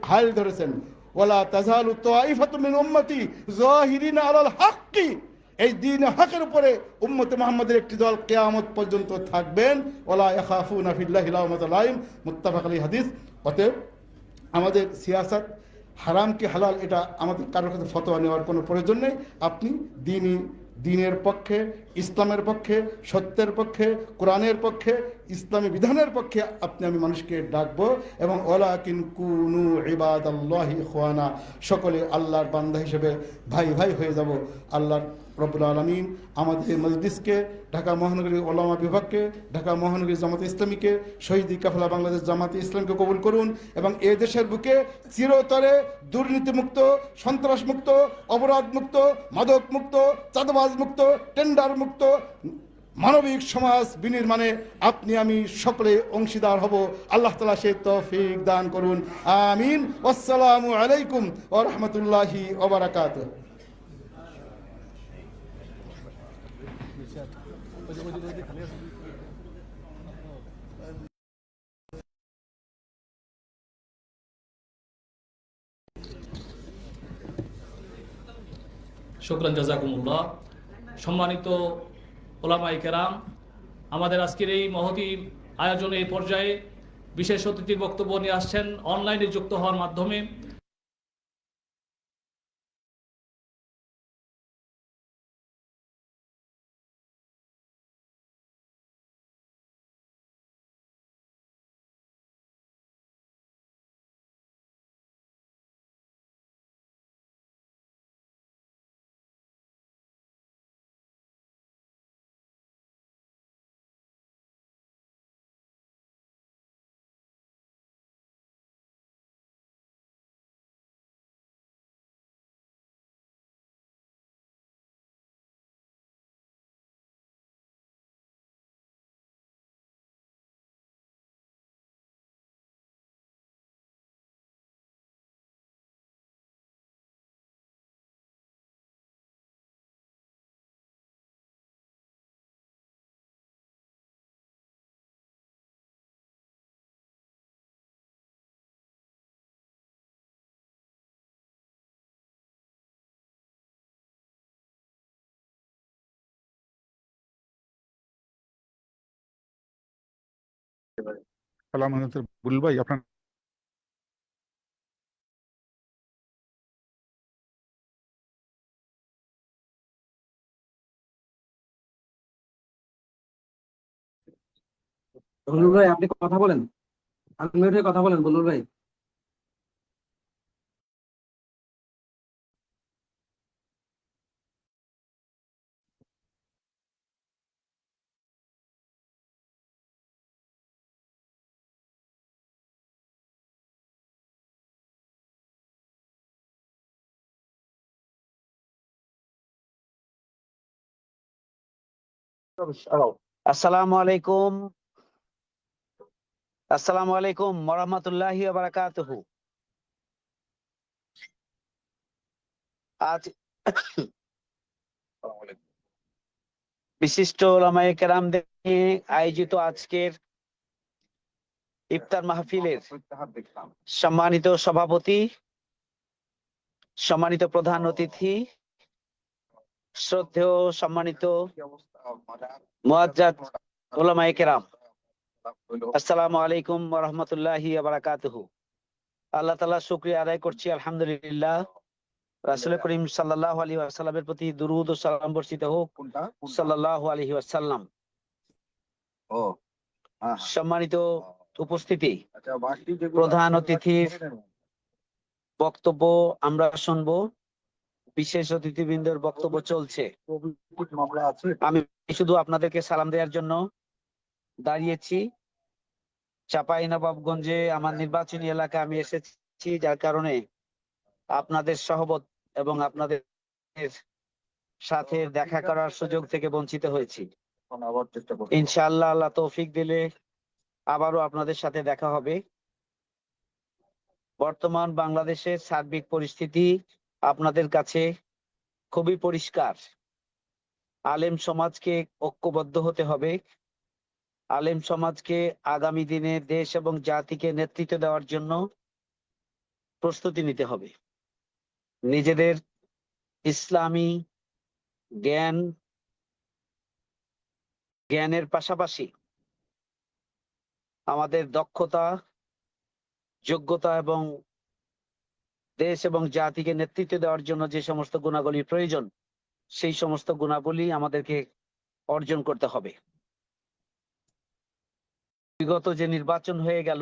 হাল ধরেছেন। ওয়ালা তাজালু তাইফাতু মিন উম্মতি যাহিরিনা আলাল হাক্কি, এই দ্বীন হকের উপরে উম্মতে মুহাম্মাদের একটি দল কিয়ামত পর্যন্ত থাকবেন। ওয়ালা ইয়াখাফুনা ফিল্লাহি লাওমাতা লাইম, মুত্তাফাক আলাইহি হাদিস। অতএব আমাদের সিয়াসাত হারাম কি হালাল এটা আমাদের কারোর কাছে ফতোয়া নেওয়ার কোনো প্রয়োজন নেই। আপনি দ্বীনের পক্ষে, ইসলামের পক্ষে, সত্যের পক্ষে, কোরআনের পক্ষে, ইসলামী বিধানের পক্ষে আমি মানুষকে ডাকবো। এবং ওয়ালাকিন কুনু ইবাদাল্লাহি ইখওয়ানা, সকলে আল্লাহর বান্দা হিসেবে ভাই ভাই হয়ে যাব। আল্লাহর রব্বুল আলামিন আমাদের মজলিসকে, ঢাকা মহানগরী ওলামা বিভাগকে, ঢাকা মহানগরী জামাতে ইসলামীকে, শহীদ কাফেলা বাংলাদেশ জামাতে ইসলামকে কবুল করুন এবং এ দেশের বুকে চিরতরে দুর্নীতিমুক্ত, সন্ত্রাসমুক্ত, অপরাধমুক্ত, মাদকমুক্ত, চাঁদাবাজমুক্ত, টেন্ডার মুক্ত মানবিক সমাজ বিনির্মাণে আপনি আমি সকলে অংশীদার হব। আল্লাহ তাআলা সে তৌফিক দান করুন, আমিন। আসসালামু আলাইকুম ওয়া রাহমাতুল্লাহি ওয়া বারাকাতুহু। শুকরান জাযাকুমুল্লাহ। সম্মানিত ওলামায়ে কেরাম, আমাদের আজকের এই মহতী আয়োজনে এই পর্যায়ে বিশেষ অতিথির বক্তব্য নিয়ে আসছেন অনলাইনে যুক্ত হওয়ার মাধ্যমে সালাম বুলবুল ভাই, আপনার বলুন ভাই, আপনি কথা বলেন, আনমিউট হয়ে কথা বলেন বলুন ভাই। আসসালামু আলাইকুম, আসসালামু আলাইকুম ওয়া রাহমাতুল্লাহি ওয়া বারাকাতুহু। আজ বিশিষ্ট ওলামায়ে কেরামদের নিয়ে আয়োজিত আজকের ইফতার মাহফিলের সম্মানিত সভাপতি, সম্মানিত প্রধান অতিথি, শ্রদ্ধেয় সম্মানিত মুআজ্জাজ ওলামায়ে কেরাম, আসসালামু আলাইকুম ওয়া রাহমাতুল্লাহি ওয়া বারাকাতুহু। আল্লাহ তাআলা শুকরিয়া আদায় করছি, আলহামদুলিল্লাহ। রাসূল করিম সাল্লাল্লাহু আলাইহি ওয়াসাল্লামের প্রতি দুরূদ ও সালাম বর্ষিত হোক, সাল্লাল্লাহু আলাইহি ওয়াসাল্লাম। সম্মানিত উপস্থিতি, প্রধান অতিথির বক্তব্য আমরা শুনবো। বিশেষ অতিথিবৃন্দের বক্তব্য চলছে। আমি শুধু আপনাদেরকে সালাম দেওয়ার জন্য দাঁড়িয়েছি। চাঁপাইনবাবগঞ্জে আমার নির্বাচনী এলাকা আমি এসেছি, যার কারণে আপনাদের সহবত এবং আপনাদের সাথে দেখা করার সুযোগ থেকে বঞ্চিত হয়েছি। ইনশাআল্লাহ আল্লাহ তৌফিক দিলে আবারও আপনাদের সাথে দেখা হবে। বর্তমান বাংলাদেশের সার্বিক পরিস্থিতি আপনাদের কাছে খুবই পরিষ্কার। আলেম সমাজকে ঐক্যবদ্ধ হতে হবে। আলেম সমাজকে আগামী দিনে দেশ এবং জাতিকে নেতৃত্ব দেওয়ার জন্য প্রস্তুতি নিতে হবে। নিজেদের ইসলামী জ্ঞানের পাশাপাশি আমাদের দক্ষতা, যোগ্যতা এবং দেশ এবং জাতিকে নেতৃত্ব দেওয়ার জন্য যে সমস্ত গুণাবলীর প্রয়োজন, সেই সমস্ত গুণাবলী আমাদেরকে অর্জন করতে হবে। বিগত যে নির্বাচন হয়ে গেল,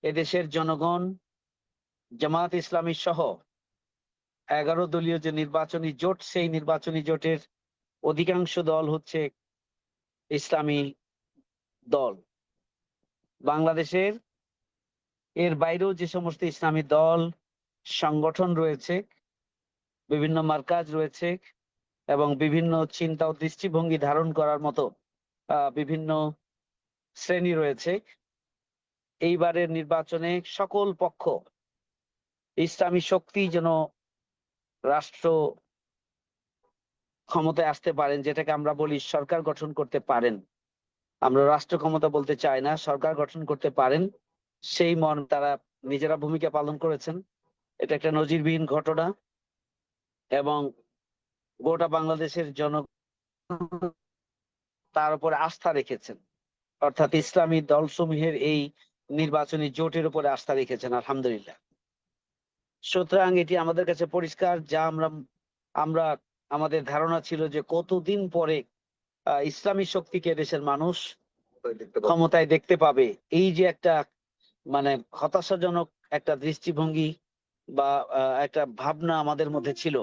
এদেশের জনগণ জামাত ইসলামী সহ 11 দলীয় যে নির্বাচনী জোট, সেই নির্বাচনী জোটের অধিকাংশ দল হচ্ছে ইসলামী দল। বাংলাদেশের এর বাইরেও যে সমস্ত ইসলামী দল সংগঠন রয়েছে, বিভিন্ন মার্কাজ রয়েছে এবং বিভিন্ন চিন্তা ও দৃষ্টিভঙ্গি ধারণ করার মতো বিভিন্ন শ্রেণী রয়েছে, এইবারের নির্বাচনে সকল পক্ষ ইসলামী শক্তি যেন রাষ্ট্র ক্ষমতায় আসতে পারেন, যেটাকে আমরা বলি সরকার গঠন করতে পারেন। আমরা রাষ্ট্র ক্ষমতা বলতে চাই না, সরকার গঠন করতে পারেন, সেই মর্মে তারা নিজেরা ভূমিকা পালন করেছেন। এটা একটা নজিরবিহীন ঘটনা এবং গোটা বাংলাদেশের জনগণ তার উপরে আস্থা রেখেছেন, অর্থাৎ ইসলামী দলসমূহের এই নির্বাচনী জোটের উপরে আস্থা রেখেছেন, আলহামদুলিল্লাহ। সুতরাং এটি আমাদের কাছে পরিষ্কার, যা আমরা আমাদের ধারণা ছিল যে কতদিন পরে ইসলামী শক্তিকে দেশের মানুষ ক্ষমতায় দেখতে পাবে। এই যে একটা মানে হতাশাজনক একটা দৃষ্টিভঙ্গি বা একটা ভাবনা আমাদের মধ্যে ছিল,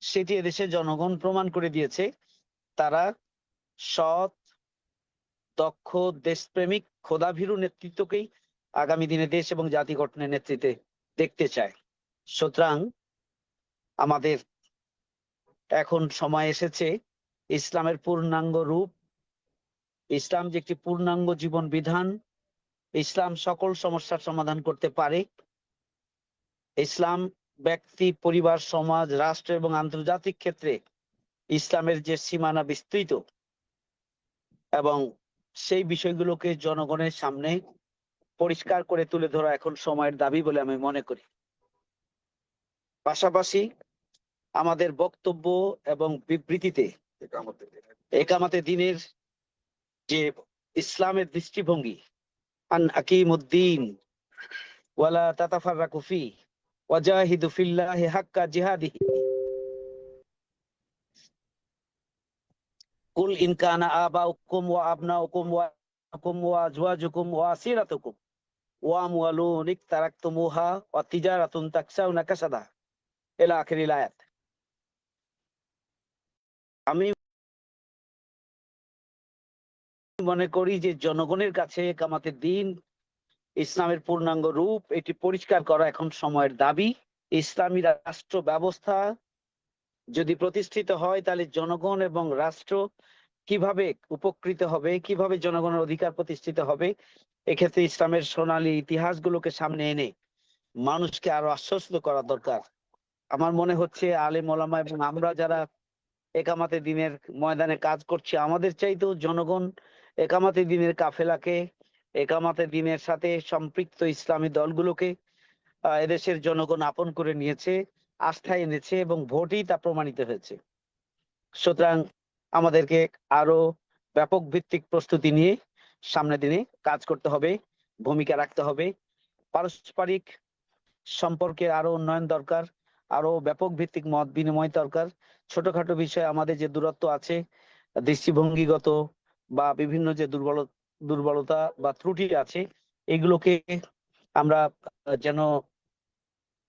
সেটি এদেশের জনগণ প্রমাণ করে দিয়েছে। তারা সৎ, দক্ষ, দেশপ্রেমিক, খোদাভীরু নেতৃত্বকেই আগামী দিনে দেশ এবং জাতি গঠনের নেতৃত্বে দেখতে চায়। সুতরাং আমাদের এখন সময় এসেছে ইসলামের পূর্ণাঙ্গ রূপ, ইসলাম যে একটি পূর্ণাঙ্গ জীবন বিধান, ইসলাম সকল সমস্যার সমাধান করতে পারে। ইসলাম ব্যক্তি, পরিবার, সমাজ, রাষ্ট্র এবং আন্তর্জাতিক ক্ষেত্রে ইসলামের যে সীমানা বিস্তৃত, এবং সেই বিষয়গুলোকে জনগণের সামনে পরিষ্কার করে তুলে ধরা এখন সময়ের দাবি বলে আমি মনে করি। পাশাপাশি আমাদের বক্তব্য এবং বিবৃতিতে একামতে দ্বীনের যে ইসলামের দৃষ্টিভঙ্গি, আন আকিমুদ্দিন ওয়ালা তাতাফাররাকু ফি ওয়াজাহিদু ফিল্লাহি হাক্কা জিহাদিহি কুল ইন কানা আবাউকুম ওয়া আবনাউকুম ওয়া আকুম ওয়া আজওয়াজুকুম ওয়া আসিরাতুকুম ওয়া আমওয়ালুন ইকতারাকতুমুহা ওয়া তিজারাতুন তাকসাউনা কাসাদা ইলা আখিরিল আয়াত। আমি মনে করি যে জনগণের কাছে একামতের দিন, ইসলামের পূর্ণাঙ্গ রূপ, এটি পরিষ্কার করা এখন সময়ের দাবি। ইসলামী রাষ্ট্র ব্যবস্থা যদি প্রতিষ্ঠিত হয়, তাহলে জনগণ এবং রাষ্ট্র কিভাবে উপকৃত হবে, কিভাবে জনগণের অধিকার প্রতিষ্ঠিত হবে, এক্ষেত্রে ইসলামের সোনালী ইতিহাসগুলোকে সামনে এনে মানুষকে আরো আশ্বস্ত করা দরকার। আমার মনে হচ্ছে আলেম ওলামা এবং আমরা যারা একামাতে দিনের ময়দানে কাজ করছে, আমাদের চাইতেও জনগণ একামাতে দিনের কাফেলাকে, একামাতে দিনের সাথে সম্পৃক্ত ইসলামী দলগুলোকে এদেশের জনগণ আপন করে নিয়েছে, আস্থা এনেছে এবং ভোটেই তা প্রমাণিত হয়েছে। সুতরাং আমাদেরকে আরো ব্যাপক ভিত্তিক প্রস্তুতি নিয়ে সামনের দিনে কাজ করতে হবে, ভূমিকা রাখতে হবে। পারস্পরিক সম্পর্কে আরো উন্নয়ন দরকার, আরো ব্যাপক ভিত্তিক মত বিনিময় দরকার। ছোটখাটো বিষয়ে আমাদের যে দূরত্ব আছে, দৃষ্টিভঙ্গিগত বা বিভিন্ন যে দুর্বলতা বা ত্রুটি আছে, এগুলোকে আমরা যেন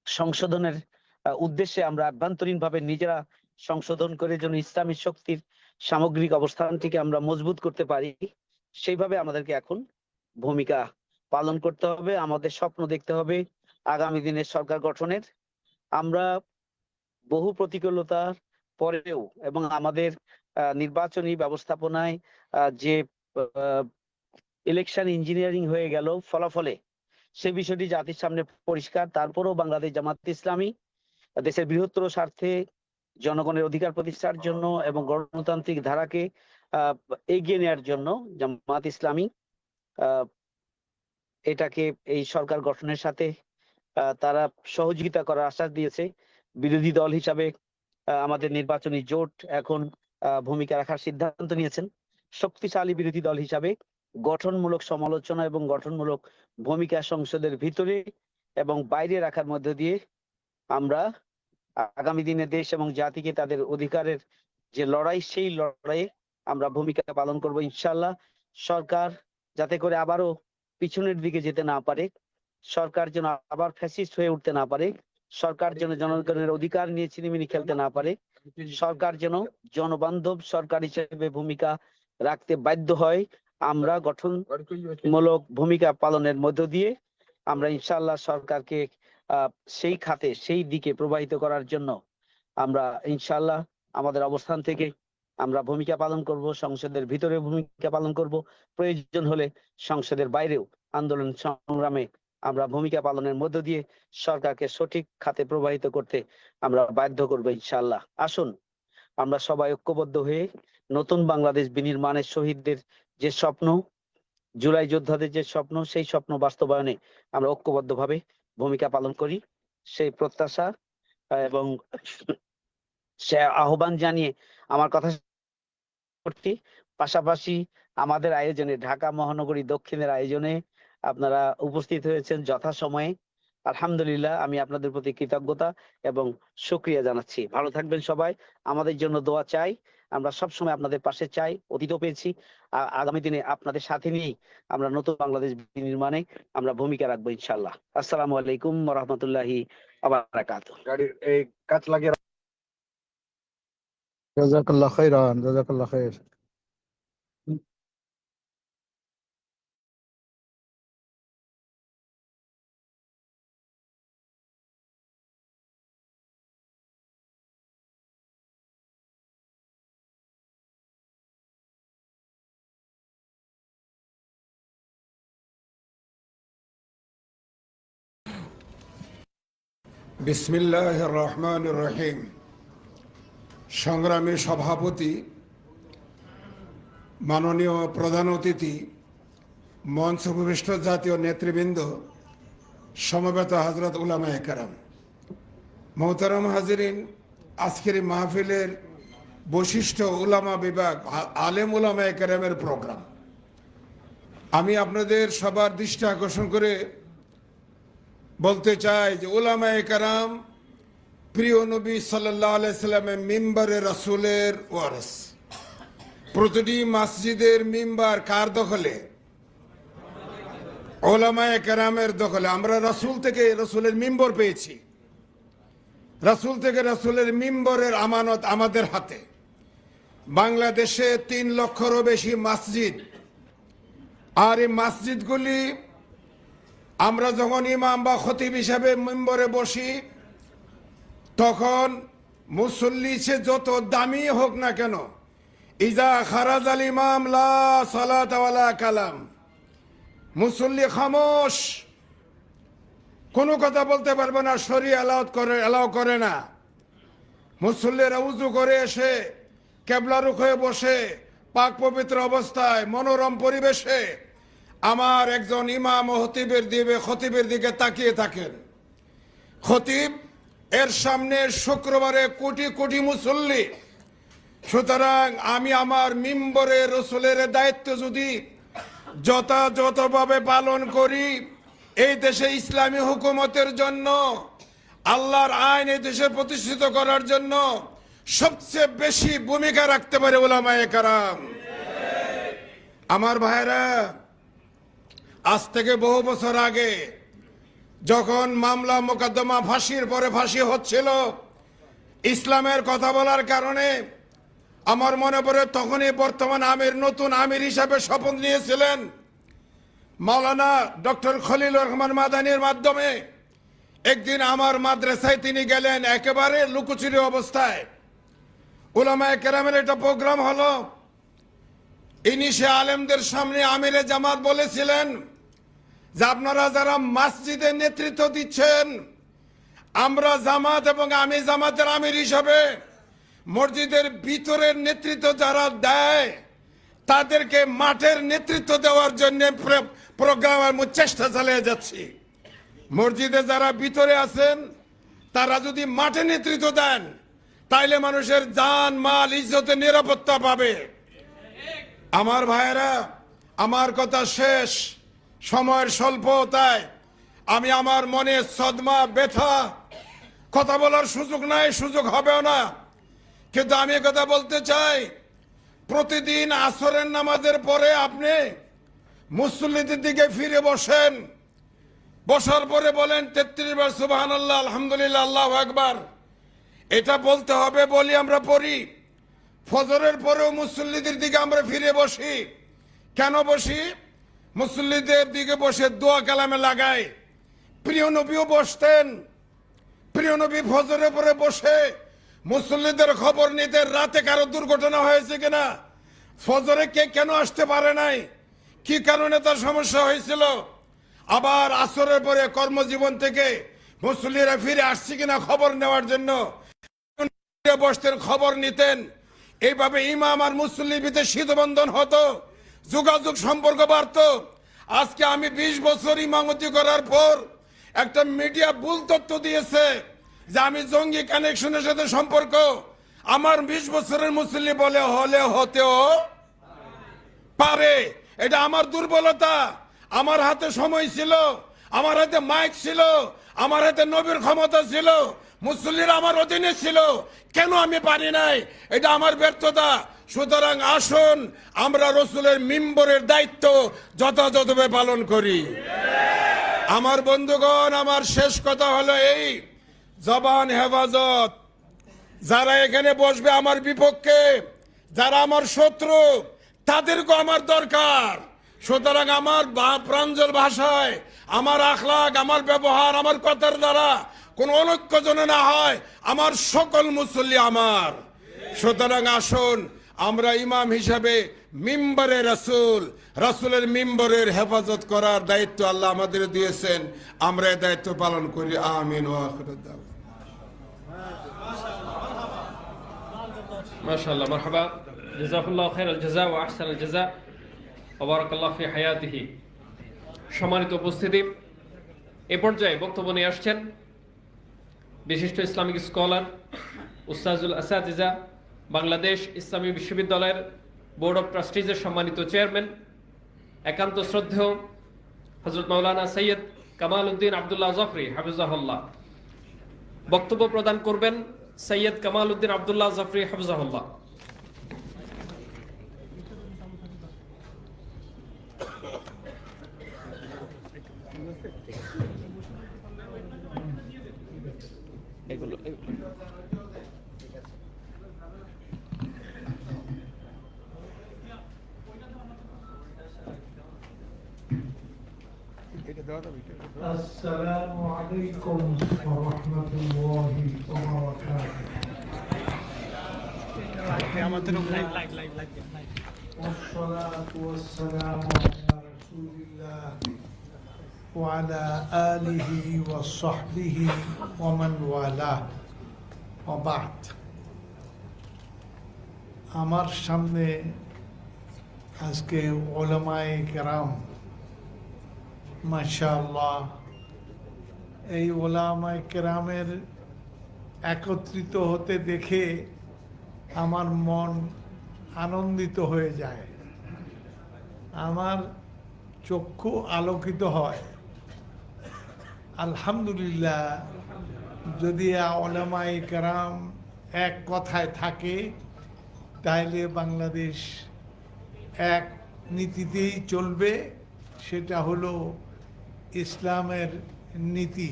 সংশোধনের উদ্দেশ্যে আমরা আভ্যন্তরীণভাবে নিজেরা সংশোধন করে যেন ইসলামী শক্তির সামগ্রিক অবস্থানটিকে আমরা মজবুত করতে পারি, সেইভাবে আমাদেরকে এখন ভূমিকা পালন করতে হবে। আমাদের স্বপ্ন দেখতে হবে আগামী দিনের সরকার গঠনের। আমরা বহু প্রতিকূলতার পরেও এবং আমাদের নির্বাচনী ব্যবস্থাপনায় যে ইলেকশন ইঞ্জিনিয়ারিং হয়ে গেল ফলাফলে, সে বিষয়টি জাতির সামনে পরিষ্কার। তারপরেও বাংলাদেশ জামাত ইসলামী দেশের বৃহত্তর স্বার্থে, জনগণের অধিকার প্রতিষ্ঠার জন্য এবং গণতান্ত্রিক ধারাকে এগিয়ে নেওয়ার জন্য জামাত ইসলামী এটাকে এই সরকার গঠনের সাথে তারা সহযোগিতা করার আশ্বাস দিয়েছে। বিরোধী দল হিসাবে আমাদের নির্বাচনী জোট এখন ভূমিকা রাখার সিদ্ধান্ত নিয়েছেন। শক্তিশালী বিরোধী দল হিসাবে গঠনমূলক সমালোচনা এবং গঠনমূলক ভূমিকা সংসদের ভিতরে এবং বাইরে রাখার মধ্য দিয়ে আমরা আগামী দিনে দেশ এবং জাতিকে তাদের অধিকারের যে লড়াই, সেই লড়াইয়ে আমরা ভূমিকা পালন করব ইনশাআল্লাহ। সরকার যাতে করে আবারও পিছনের দিকে যেতে না পারে, সরকার যেন আবার ফ্যাসিস্ট হয়ে উঠতে না পারে, সরকার যেন জনগণের অধিকার নিয়ে ছিনিমিনি খেলতে না পারে, সরকার যেন জনবান্ধব সরকার হিসেবে ভূমিকা রাখতে বাধ্য হয়। আমরা গঠনমূলক ভূমিকা পালনের মধ্য দিয়ে আমরা ইনশাআল্লাহ সরকারকে সেই খাতে, সেই দিকে প্রবাহিত করার জন্য আমরা ইনশাআল্লাহ আমাদের অবস্থান থেকে আমরা ভূমিকা পালন করব, সংসদের ভিতরে ভূমিকা পালন করব, প্রয়োজন হলে সংসদের বাইরেও আন্দোলন সংগ্রামে আমরা ভূমিকা পালনের মধ্য দিয়ে সরকারকে সঠিক খাতে প্রবাহিত করতে আমরা বাধ্য করব ইনশাআল্লাহ। আসুন আমরা সবাই ঐক্যবদ্ধ হয়ে নতুন বাংলাদেশ বিনির্মাণের শহীদদের যে স্বপ্ন, জুলাই যোদ্ধাদের যে স্বপ্ন, সেই স্বপ্ন বাস্তবায়নে আমরা ঐক্যবদ্ধভাবে ভূমিকা পালন করি, সেই প্রত্যাশা এবং সে আহ্বান জানিয়ে আমার কথা করছি। পাশাপাশি আমাদের আয়োজনে, ঢাকা মহানগরী দক্ষিণের আয়োজনে আপনারা উপস্থিত হয়েছেন যথাসময়ে, আলহামদুলিল্লাহ। আমি আপনাদের প্রতি কৃতজ্ঞতা এবং শুকরিয়া জানাচ্ছি। ভালো থাকবেন সবাই, আমাদের জন্য দোয়া চাই। আমরা সবসময় আপনাদের পাশে চাই, অতীতও পেয়েছি, আগামী দিনে আপনাদের সাথে নিয়েই আমরা নতুন বাংলাদেশ নির্মাণে আমরা ভূমিকা রাখবো ইনশাআল্লাহ। আসসালামু আলাইকুম ওয়া রাহমাতুল্লাহি ওয়া বারাকাতুহু। জাযাকাল্লাহ খাইরান, জাযাকাল্লাহ খাইর। বিসমিল্লাহির রহমানির রহিম। সংগ্রামী সভাপতি, মাননীয় প্রধান অতিথি, মঞ্চ উপবিষ্ট জাতীয় নেতৃবৃন্দ, সমবেত হযরত উলামায়ে কেরাম, মোহতারাম হাজিরিন, আজকের এই মাহফিলের বৈশিষ্ট্য উলামা বিভাগ, আলেম উলামায়ে কেরামের প্রোগ্রাম। আমি আপনাদের সবার দৃষ্টি আকর্ষণ করে বলতে চাই যে উলামায়ে কেরাম প্রিয় নবী সাল্লাল্লাহু আলাইহি সাল্লামের মিম্বারে রাসূলের ওয়ারিস। প্রতিটি মসজিদের মিম্বার কার দখলে? উলামায়ে কেরামের দখলে। আমরা রাসূল থেকে রাসূলের মিম্বর পেয়েছি, রাসূল থেকে রাসূলের মিম্বরের আমানত আমাদের হাতে। বাংলাদেশে 3 লক্ষেরও বেশি মসজিদ, আর এই মসজিদগুলি আমরা যখন ইমাম বা খতিব হিসাবে মিম্বরে বসি, তখন মুসল্লি সে যত দামি হোক না কেন, ইজা খারাজ আল ইমাম লা সালাত ওয়ালা কালাম, মুসল্লি খামোশ, কোনো কথা বলতে পারবে না, শরীয়ত অ্যালাউ করে না। মুসল্লিরা উযু করে এসে কেবলারুখ হয়ে বসে পাক পবিত্র অবস্থায় মনোরম পরিবেশে আমার একজন ইমাম ও খতিবের দিকে তাকিয়ে থাকেন। খতিব এর সামনে শুক্রবারে কোটি কোটি মুসল্লি। সুতরাং আমি আমার মিম্বরে রসুলের দায়িত্ব যদি যথাযথভাবে পালন করি, এই দেশে ইসলামী হুকুমতের জন্য, আল্লাহর আইন এই দেশে প্রতিষ্ঠিত করার জন্য সবচেয়ে বেশি ভূমিকা রাখতে পারে উলামায়ে কেরাম। আমার ভাইরা, আজ থেকে বহু বছর আগে যখন মামলা মোকদ্দমা ফাঁসির পরে ফাঁসি হচ্ছিল, ইসলামের কথা বলার কারণে আমার মনে পড়ে তখনই বর্তমান নতুন আমির হিসাবে শপথ নিয়েছিলেন মাওলানা ডক্টর খলিলুর রহমান মাদানির মাধ্যমে। একদিন আমার মাদ্রাসায় তিনি গেলেন একেবারে লুকোচুরি অবস্থায়। উলামায়ে কেরামের একটা প্রোগ্রাম হলো, ইনি সে আলেমদের সামনে আমিরে জামাত বলেছিলেন যে আপনারা যারা মসজিদে নেতৃত্ব দিচ্ছেন, আমরা জামাত এবং আমি জামাতের আমির হিসাবে মসজিদের ভিতরের নেতৃত্ব যারা দেয় তাদেরকে মাঠের নেতৃত্ব দেওয়ার জন্য প্রোগ্রাম চেষ্টা চালিয়ে যাচ্ছি। মসজিদে যারা ভিতরে আছেন তারা যদি মাঠে নেতৃত্ব দেন তাইলে মানুষের জান মাল ইজ্জতের নিরাপত্তা পাবে। আমার ভাইয়েরা, আমার কথা শেষ, সময়ের স্বল্পতায় আমি আমার মনে সদমা ব্যথা, কথা বলার সুযোগ নাই, সুযোগ হবেও না, কিন্তু আমি কথা বলতে চাই। প্রতিদিন আসরের নামাজের পরে আপনি মুসল্লিদের দিকে ফিরে বসেন, বসার পরে বলেন 33 বার সুবহানাল্লাহ, আলহামদুলিল্লাহ, আল্লাহু আকবার। এটা বলতে হবে বলি আমরা পড়ি। ফজরের পরেও মুসল্লিদের দিকে আমরা ফিরে বসি। কেন বসি? মুসল্লিদের দিকে বসে দোয়া কালামে লাগাই। প্রিয় নবীও বসতেন। প্রিয় নবী ফজরের পরে বসে মুসল্লিদের খবর নিতেন, রাতে কারো দুর্ঘটনা হয়েছে কিনা, ফজরে কে কেন আসতে পারে নাই, কি কারণে তার সমস্যা হয়েছিল। আবার আসরের পরে কর্মজীবন থেকে মুসল্লিরা ফিরে আসছে কিনা খবর নেওয়ার জন্য বসতেন, খবর নিতেন। এইভাবে ইমাম আর মুসল্লির ভিতরে শীতবন্ধন হতো, যোগাযোগ সম্পর্ক বাড়ত। আজকে আমি 20 বছর ইমামতি করার পর একটা মিডিয়া ভুল তথ্য দিয়েছে যে আমি জঙ্গি কানেকশনের সাথে সম্পর্ক। আমার 20 বছরের মুসল্লি বলে হলে হতেও পারে। এটা আমার দুর্বলতা। আমার হাতে সময় ছিল, আমার হাতে মাইক ছিল, আমার হাতে নবীর ক্ষমতা ছিল, মুসল্লিরা আমার অধীনে ছিল, কেন আমি পারি নাই? এটা আমার ব্যর্থতা। সুতরাং আসুন আমরা রসুলের মিম্বরের দায়িত্ব যথাযথভাবে পালন করি। আমার বন্ধুগণ, আমার শেষ কথা হলো এই, জবান হেফাজত। যারা এখানে বসবে আমার বিপক্ষে, যারা আমার শত্রু, তাদেরকে আমার দরকার। সুতরাং আমার প্রাঞ্জল ভাষায়, আমার আখলাক, আমার ব্যবহার, আমার কথার দ্বারা কোন অনৈক্য যেন না হয়। আমার সকল মুসল্লি আমার। সুতরাং আসুন আমরা ইমাম হিসাবে মিম্বরে রাসূলের মিম্বরের হেফাজত করার দায়িত্ব আল্লাহ আমাদের দিয়েছেন, আমরা এই দায়িত্ব পালন করি। আমিন ওয়া আখিরু দাওয়ানা। মাশাআল্লাহ, মারহাবা, জাযাকুল্লাহু খাইরাল জাযা ওয়া আহসানাল জাযা ওয়া বারাকাল্লাহু ফি হায়াতিহি। সম্মানিত উপস্থিতি, এ পর্যায়ে বক্তব্য নিয়ে আসছেন বিশিষ্ট ইসলামিক স্কলার উস্তাজুল আসাতিজা, বাংলাদেশ ইসলামী বিশ্ববিদ্যালয়ের বোর্ড অব ট্রাস্টিজের সম্মানিত চেয়ারম্যান, একান্ত শ্রদ্ধেয় হযরত মাওলানা সৈয়দ কামাল উদ্দিন আব্দুল্লাহ জাফরি হাফিজাহুল্লাহ। বক্তব্য প্রদান করবেন সৈয়দ কামাল উদ্দিন আব্দুল্লাহ জাফরি হাফিজাহুল্লাহ। আসসালামু আলাইকুম ওয়া রাহমাতুল্লাহি ওয়া বারাকাতুহু। ওয়াসসালাতু ওয়াসসালামু আলা রাসূলিল্লাহ ওয়া আলা আলিহি ওয়া সাহবিহি ওয়া মান ওয়ালাহ। ওয়া বা'দ। আমার সামনে আজকে ওলামায়ে কেরাম, মাশাআল্লাহ, এই ওলামায়ে কেরামের একত্রিত হতে দেখে আমার মন আনন্দিত হয়ে যায়, আমার চক্ষু আলোকিত হয়। আলহামদুলিল্লাহ, যদি ওলামায়ে কেরাম এক কথায় থাকে তাইলে বাংলাদেশ এক নীতিতেই চলবে, সেটা হলো ইসলামের নীতি,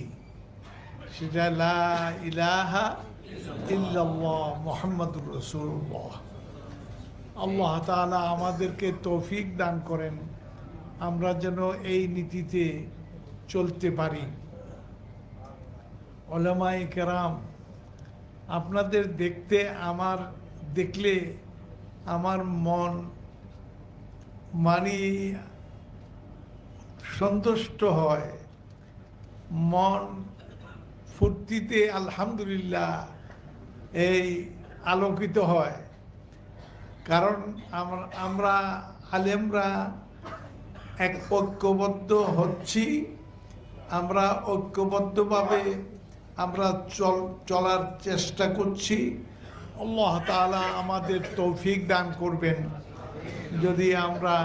সেটা লা ইলাহা ইল্লাল্লাহ মুহাম্মাদুর রাসূলুল্লাহ। আল্লাহ তাআলা আমাদেরকে তৌফিক দান করেন আমরা যেন এই নীতিতে চলতে পারি। উলামায়ে কেরাম, আপনাদের দেখলে আমার মন সন্তুষ্ট হয়, মন ফুর্তিতে আলহামদুলিল্লাহ এই আলোকিত হয়। কারণ আমরা আলেমরা এক ঐক্যবদ্ধ হচ্ছি, আমরা ঐক্যবদ্ধভাবে আমরা চলার চেষ্টা করছি। আল্লাহ তাআলা আমাদের তৌফিক দান করবেন। যদি আমরা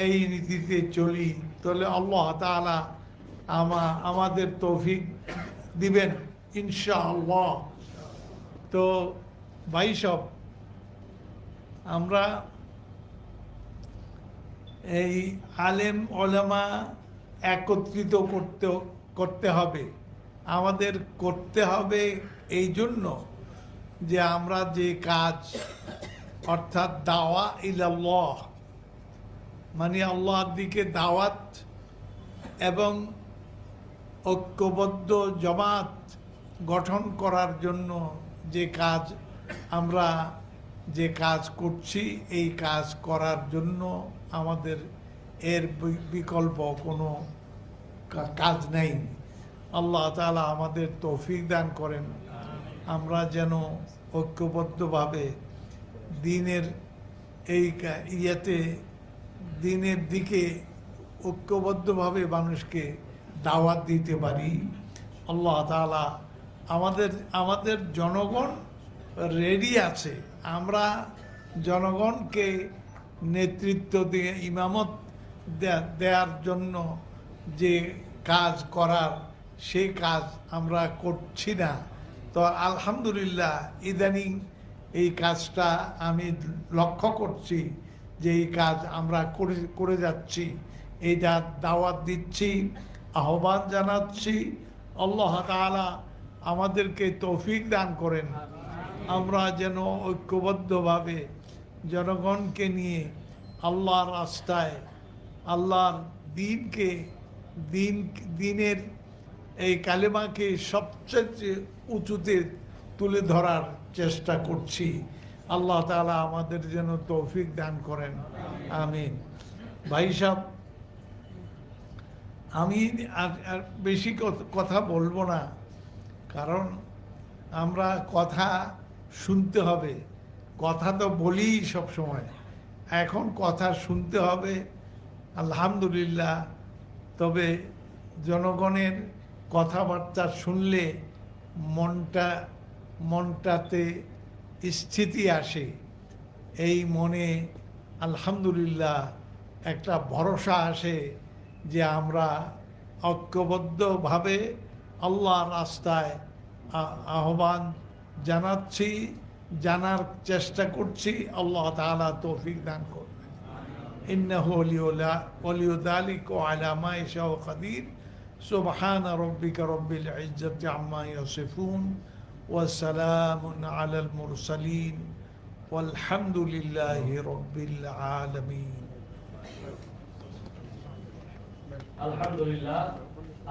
এই নীতিতে চলি তাহলে আল্লাহ তাআলা আমাদের তৌফিক দিবেন ইনশাআল্লাহ। তো ভাই সব, আমরা এই আলেম ওলামা একত্রিত করতে হবে, আমাদের করতে হবে এই জন্য যে আমরা যে কাজ, অর্থাৎ দাওয়া ইলাল্লাহ, মানে আল্লাহর দিকে দাওয়াত এবং ঐক্যবদ্ধ জামাত গঠন করার জন্য যে কাজ আমরা করছি, এই কাজ করার জন্য আমাদের এর বিকল্প কোনো কাজ নেই। আল্লাহ তাআলা আমাদের তৌফিক দান করেন, আমরা যেন ঐক্যবদ্ধভাবে দিনের দিনের দিকে ঐক্যবদ্ধভাবে মানুষকে দাওয়াত দিতে পারি। আল্লাহ তাআলা আমাদের জনগণ রেডি আছে, আমরা জনগণকে নেতৃত্ব দিয়ে ইমামত দেওয়ার জন্য যে কাজ করার, সেই কাজ আমরা করছি না। তো আলহামদুলিল্লাহ, ইদানিং এই কাজটা আমি লক্ষ্য করছি যে এই কাজ আমরা করে যাচ্ছি, এই দাওয়াত দিচ্ছি, আহ্বান জানাচ্ছি। আল্লাহ তাআলা আমাদেরকে তৌফিক দান করেন, আমরা যেন ঐক্যবদ্ধভাবে জনগণকে নিয়ে আল্লাহর রাস্তায়, আল্লাহর দিনের এই কালেমাকে সবচেয়ে উঁচুতে তুলে ধরার চেষ্টা করছি। আল্লাহ তাআলা আমাদের যেন তৌফিক দান করেন, আমিন। ভাই সাহেব, আমি আর বেশি কথা বলবো না, কারণ আমরা কথা শুনতে হবে, কথা তো বলি সব সময়, এখন কথা শুনতে হবে। আলহামদুলিল্লাহ, তবে জনগণের কথাবার্তা শুনলে মনটাতে স্থিতি আসে, এই মনে আলহামদুলিল্লাহ একটা ভরসা আসে যে আমরা ঐক্যবদ্ধভাবে আল্লাহর রাস্তায় আহ্বান জানাচ্ছি, জানার চেষ্টা করছি। আল্লাহ তাআলা তৌফিক দান করবেন। ইন্নাহু ওয়ালিয়্যু যালিকা ওয়া আলা মা ইয়াশাউ কাদির। সুবহানা রাব্বিকা রাব্বিল ইজ্জাতি আম্মা ইয়াসিফুন ওয়া সালামুন আলাল মুরসালিন ওয়ালহামদুলিল্লাহি রাব্বিল আলামিন। আলহামদুলিল্লাহ,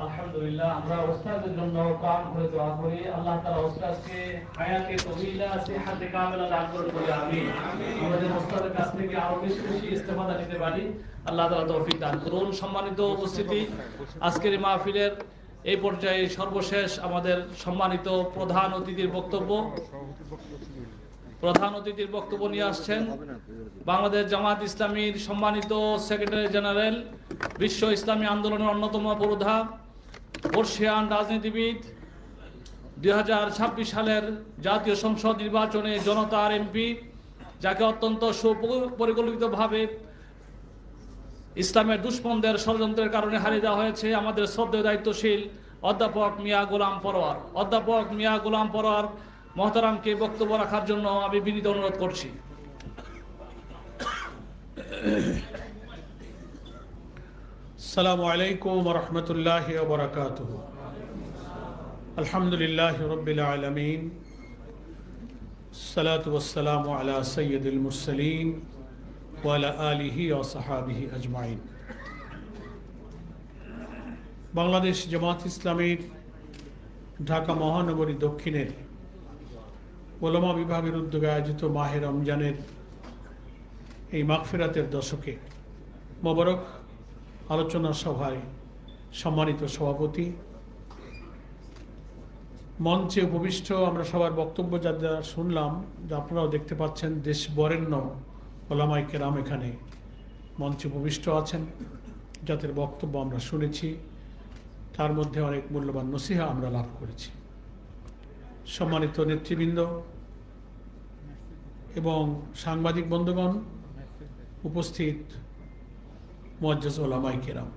আলহামদুলিল্লাহ। আমরা ওস্তাদের জন্য কাম করে দোয়া করি, আল্লাহ তাআলা ওস্তাদকে হায়াতে তওয়িলা, সিহাতে কামিলা দান করুন বলে আমিন। আমাদের ওস্তাদের কাছ থেকে আরো বেশি বেশি ইস্তেফাদা নিতে পারি, আল্লাহ তাআলা তৌফিক দান করুন। সম্মানিত উপস্থিতি, আজকের এই মাহফিলের এই পর্যায়ে সর্বশেষ আমাদের সম্মানিত প্রধান অতিথির বক্তব্য। প্রধান অতিথির বক্তব্য নিয়ে আসছেন বাংলাদেশ জামাত ইসলামীর সম্মানিত সেক্রেটারি জেনারেল, বিশ্ব ইসলামী আন্দোলনের অন্যতম পুরোধা, বর্ষিয়ান রাজনীতিবিদ, 2026 সালের জাতীয় সংসদ নির্বাচনে জনতার এমপি, যাকে অত্যন্ত সুপরিকল্পিতভাবে ইসলামের দুশ্মনদের ষড়যন্ত্রের কারণে হারিয়ে দেওয়া হয়েছে, আমাদের শ্রদ্ধেয় দায়িত্বশীল অধ্যাপক মিয়া গোলাম পরোয়ার। অধ্যাপক মিয়া গোলাম পরোয়ার মহতারামকে বক্তব্য রাখার জন্য আমি বিনীত অনুরোধ করছি। আসসালামু আলাইকুম ওয়া রাহমাতুল্লাহি ওয়া বারাকাতুহু। আলহামদুলিল্লাহি রাব্বিল আলামিন, সালাতু ওয়াসসালামু আলা সাইয়্যিদিল মুরসালিন ওয়া আলা আলিহি ওয়া সাহবিহি আজমাইন। বাংলাদেশ জামাত ইসলামীর ঢাকা মহানগরী দক্ষিণের ওলামা বিভাগের উদ্যোগে আয়োজিত মাহে রমজানের এই মাগফিরাতের দশকে মোবারক আলোচনা সভায় সম্মানিত সভাপতি, মঞ্চে উপবিষ্ট আমরা সবার বক্তব্য যা শুনলাম, যা আপনারাও দেখতে পাচ্ছেন, দেশ বরেণ্য ওলামায়ে কেরাম এখানে মঞ্চে উপবিষ্ট আছেন, যাদের বক্তব্য আমরা শুনেছি, তার মধ্যে অনেক মূল্যবান নসিহা আমরা লাভ করেছি। সম্মানিত নেতৃবৃন্দ এবং সাংবাদিক বন্ধুগণ, উপস্থিত মুআজ্জাজ ওলামায়ে কেরাম,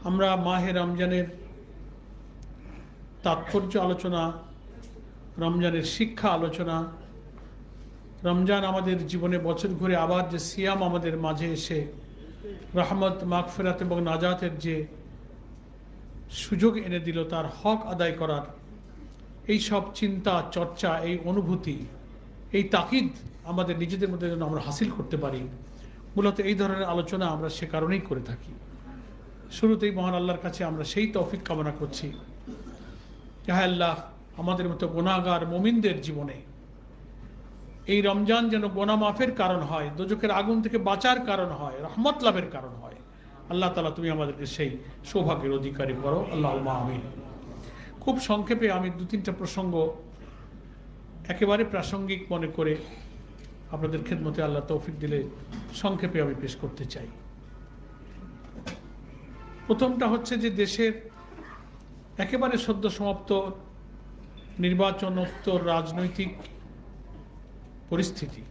আমরা মাহে রমজানের তাৎপর্য আলোচনা, রমজানের শিক্ষা আলোচনা, রমজান আমাদের জীবনে বছর ঘুরে আবার যে সিয়াম আমাদের মাঝে এসে রহমত, মাগফিরাত এবং নাজাতের যে সুযোগ এনে দিল, তার হক আদায় করার এই সব চিন্তা, চর্চা, এই অনুভূতি, এই তাকিদ আমাদের নিজেদের মধ্যে যেন আমরা হাসিল করতে পারি, মূলত এই ধরনের আলোচনা আমরা সে কারণেই করে থাকি। শুরুতেই মহান আল্লাহর কাছে আমরা সেই তৌফিক কামনা করছি, হ্যাঁ আল্লাহ, আমাদের মতো গুনাহগার মুমিনদের জীবনে এই রমজান যেন গুনাহ মাফের কারণ হয়, দোজখের আগুন থেকে বাঁচার কারণ হয়, রহমত লাভের কারণ হয়। আল্লাহ তাআলা তুমি আমাদেরকে সেই সৌভাগ্যের অধিকারী করো, আল্লাহুম্মা আমিন। খুব সংক্ষেপে আমি 2-3টা প্রসঙ্গ একেবারে প্রাসঙ্গিক মনে করে আপনাদের খেদমতে আল্লাহ তৌফিক দিলে সংক্ষেপে আমি পেশ করতে চাই। প্রথমটা হচ্ছে যে দেশের একেবারে সদ্য সমাপ্ত নির্বাচনোত্তর রাজনৈতিক পরিস্থিতি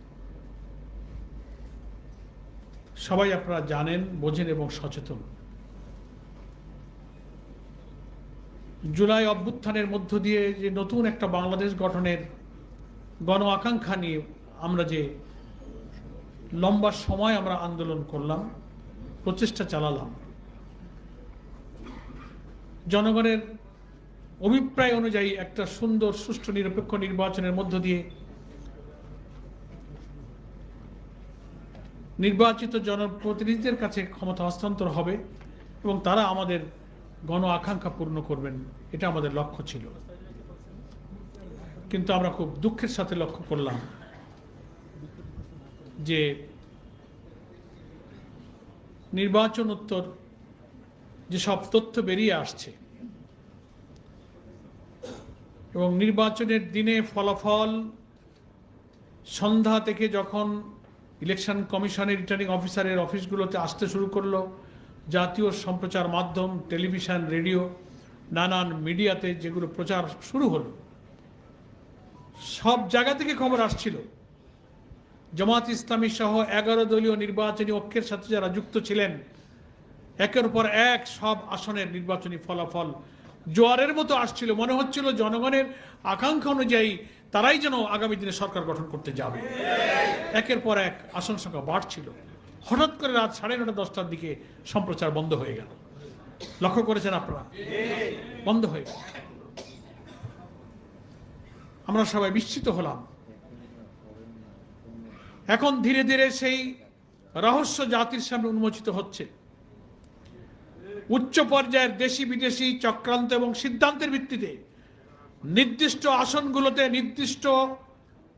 সবাই আপনারা জানেন, বোঝেন এবং সচেতন। জুলাই অভ্যুত্থানের মধ্য দিয়ে যে নতুন একটা বাংলাদেশ গঠনের গণ আকাঙ্ক্ষা নিয়ে আমরা যে লম্বা সময় আমরা আন্দোলন করলাম, প্রচেষ্টা চালালাম, জনগণের অভিপ্রায় অনুযায়ী একটা সুন্দর সুষ্ঠু নিরপেক্ষ নির্বাচনের মধ্য দিয়ে নির্বাচিত জনপ্রতিনিধিদের কাছে ক্ষমতা হস্তান্তর হবে এবং তারা আমাদের গণ আকাঙ্ক্ষা পূর্ণ করবেন, এটা আমাদের লক্ষ্য ছিল। কিন্তু আমরা খুব দুঃখের সাথে লক্ষ্য করলাম যে নির্বাচনোত্তর যেসব তথ্য বেরিয়ে আসছে এবং নির্বাচনের দিনে ফলাফল সন্ধ্যা থেকে যখন ইলেকশন কমিশনের রিটার্নিং অফিসারের অফিসগুলোতে আসতে শুরু করলো, জাতীয় সম্প্রচার মাধ্যম, টেলিভিশন, রেডিও, নানান মিডিয়াতে যেগুলো প্রচার শুরু হলো, সব জায়গা থেকে খবর আসছিল জামাত ইসলামী সহ 11 দলীয় নির্বাচনী ঐক্যের সাথে যারা যুক্ত ছিলেন, একের পর এক সব আসনের নির্বাচনী ফলাফল জোয়ারের মতো আসছিল। মনে হচ্ছিল জনগণের আকাঙ্ক্ষা অনুযায়ী তারাই যেন আগামী দিনে সরকার গঠন করতে যাবে। একের পর এক আসন সংখ্যা বাড়ছিল। হঠাৎ করে রাত 9:30, 10টার দিকে সম্প্রচার বন্ধ হয়ে গেল। লক্ষ্য করেছেন আপনারা? বন্ধ হয়ে গেল। আমরা সবাই বিস্মিত হলাম। এখন ধীরে ধীরে সেই রহস্য জাতির সামনে উন্মোচিত হচ্ছে। উচ্চ পর্যায়ের দেশি বিদেশি চক্রান্ত এবং সিদ্ধান্তের ভিত্তিতে নির্দিষ্ট আসনগুলোতে নির্দিষ্ট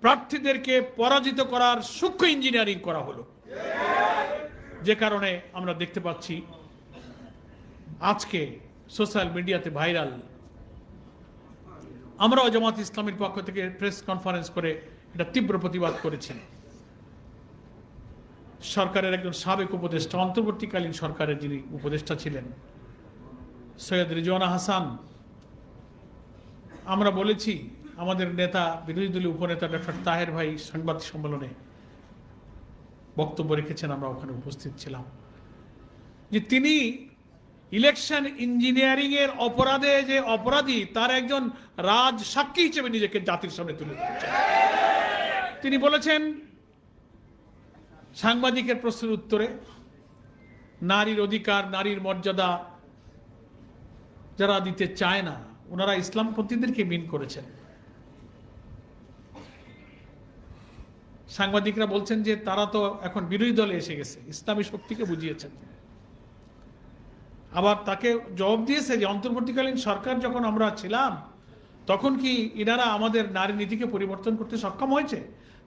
প্রার্থীদেরকে পরাজিত করার সূক্ষ্ম ইঞ্জিনিয়ারিং করা হলো, যে কারণে আমরা দেখতে পাচ্ছি আজকে সোশ্যাল মিডিয়াতে ভাইরাল আমরাও জামাত ইসলামীর পক্ষ থেকে প্রেস কনফারেন্স করে এটা তীব্র প্রতিবাদ করেছি। সরকারের একজন সাবেক উপদেষ্টা, অন্তর্বর্তীকালীন সরকারের যিনি উপদেষ্টা ছিলেন সৈয়দ রিজওয়ানা হাসান, আমরা বলেছি, আমাদের নেতা বিরোধী দলীয় উপনেতা ডক্টর তাহের ভাই সাংবাদিক সম্মেলনে বক্তব্য রেখেছেন, আমরা ওখানে উপস্থিত ছিলাম, যে তিনি ইলেকশন ইঞ্জিনিয়ারিং এর অপরাধে যে অপরাধী তার একজন রাজ সাক্ষী হিসেবে নিজেকে জাতির সামনে তুলে ধরেছেন। তিনি বলেছেন সাংবাদিকের প্রশ্নের উত্তরে, নারীর অধিকার, নারীর মর্যাদা যারা দিতে চায় না ওনারা ইসলামপন্থীদেরকে মিন করেছেন। সাংবাদিকরা বলছেন যে তারা তো এখন বিরোধী দলে এসে গেছে, ইসলামী শক্তিকে বুঝিয়েছেন। আবার তাকে জবাব দিয়েছে যে অন্তর্বর্তীকালীন সরকার যখন আমরা ছিলাম তখন কি ইনারা আমাদের নারী নীতিকে পরিবর্তন করতে সক্ষম হয়েছে?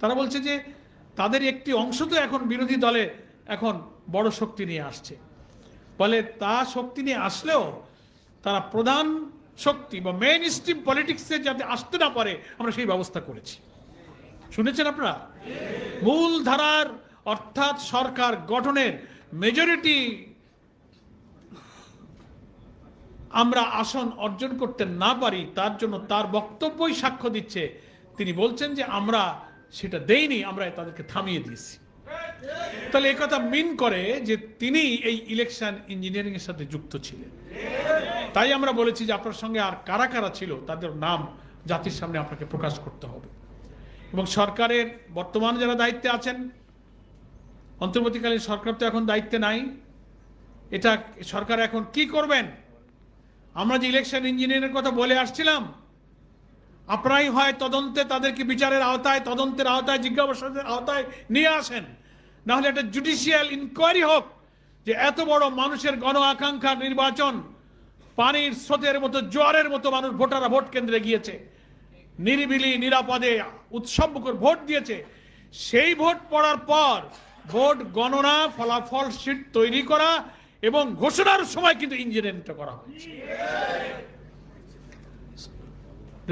তারা বলছে যে তাদের একটি অংশ তো এখন বিরোধী দলে এখন বড় শক্তি নিয়ে আসছে, বলে তা শক্তি নিয়ে আসলেও তারা প্রধান শক্তি বা মেইন স্ট্রিম পলিটিক্সে যাতে আসতে না পারে আমরা সেই ব্যবস্থা করেছি। শুনেছেন আপনারা? মূল ধারার অর্থাৎ সরকার গঠনের মেজরিটি আমরা আসন অর্জন করতে না পারি, তার জন্য তার বক্তব্যই সাক্ষ্য দিচ্ছে। তিনি বলছেন যে আমরা সেটা দেইনি, আমরা তাদেরকে থামিয়ে দিয়েছি। তাহলে একথা মিন করে যে তিনি এই ইলেকশন ইঞ্জিনিয়ারিং এর সাথে যুক্ত ছিলেন। তাই আমরা বলেছি যে আপনার সঙ্গে আর কারা কারা ছিল তাদের নাম জাতির সামনে আপনাকে প্রকাশ করতে হবে। এবং সরকারের বর্তমান যারা দায়িত্বে আছেন, অন্তর্বর্তীকালীন সরকার তো এখন দায়িত্বে নাই, এটা সরকার এখন কি করবেন? আমরা যে ইলেকশন ইঞ্জিনিয়ারের কথা বলে আসছিলাম, আপনারাই হয় তদন্তে তাদেরকে বিচারের আওতায়, তদন্তের আওতায়, জিজ্ঞাসাবাদের আওতায় নিয়ে আসেন, না হলে একটা জুডিশিয়াল ইনকোয়ারি হোক যে এত বড় মানুষের গণ আকাঙ্ক্ষার নির্বাচন, পানির স্রোতের মতো জোয়ারের মতো মানুষ ভোটাররা ভোট কেন্দ্রে গিয়েছে, নিরিবিলি নিরাপদে উৎসবমুখর ভোট দিয়েছে, সেই ভোট পড়ার পর ভোট গণনা, ফলাফল শীট তৈরি করা এবং ঘোষণার সময় কিন্তু ইঞ্জিনিয়ারিংটা করা হয়েছে।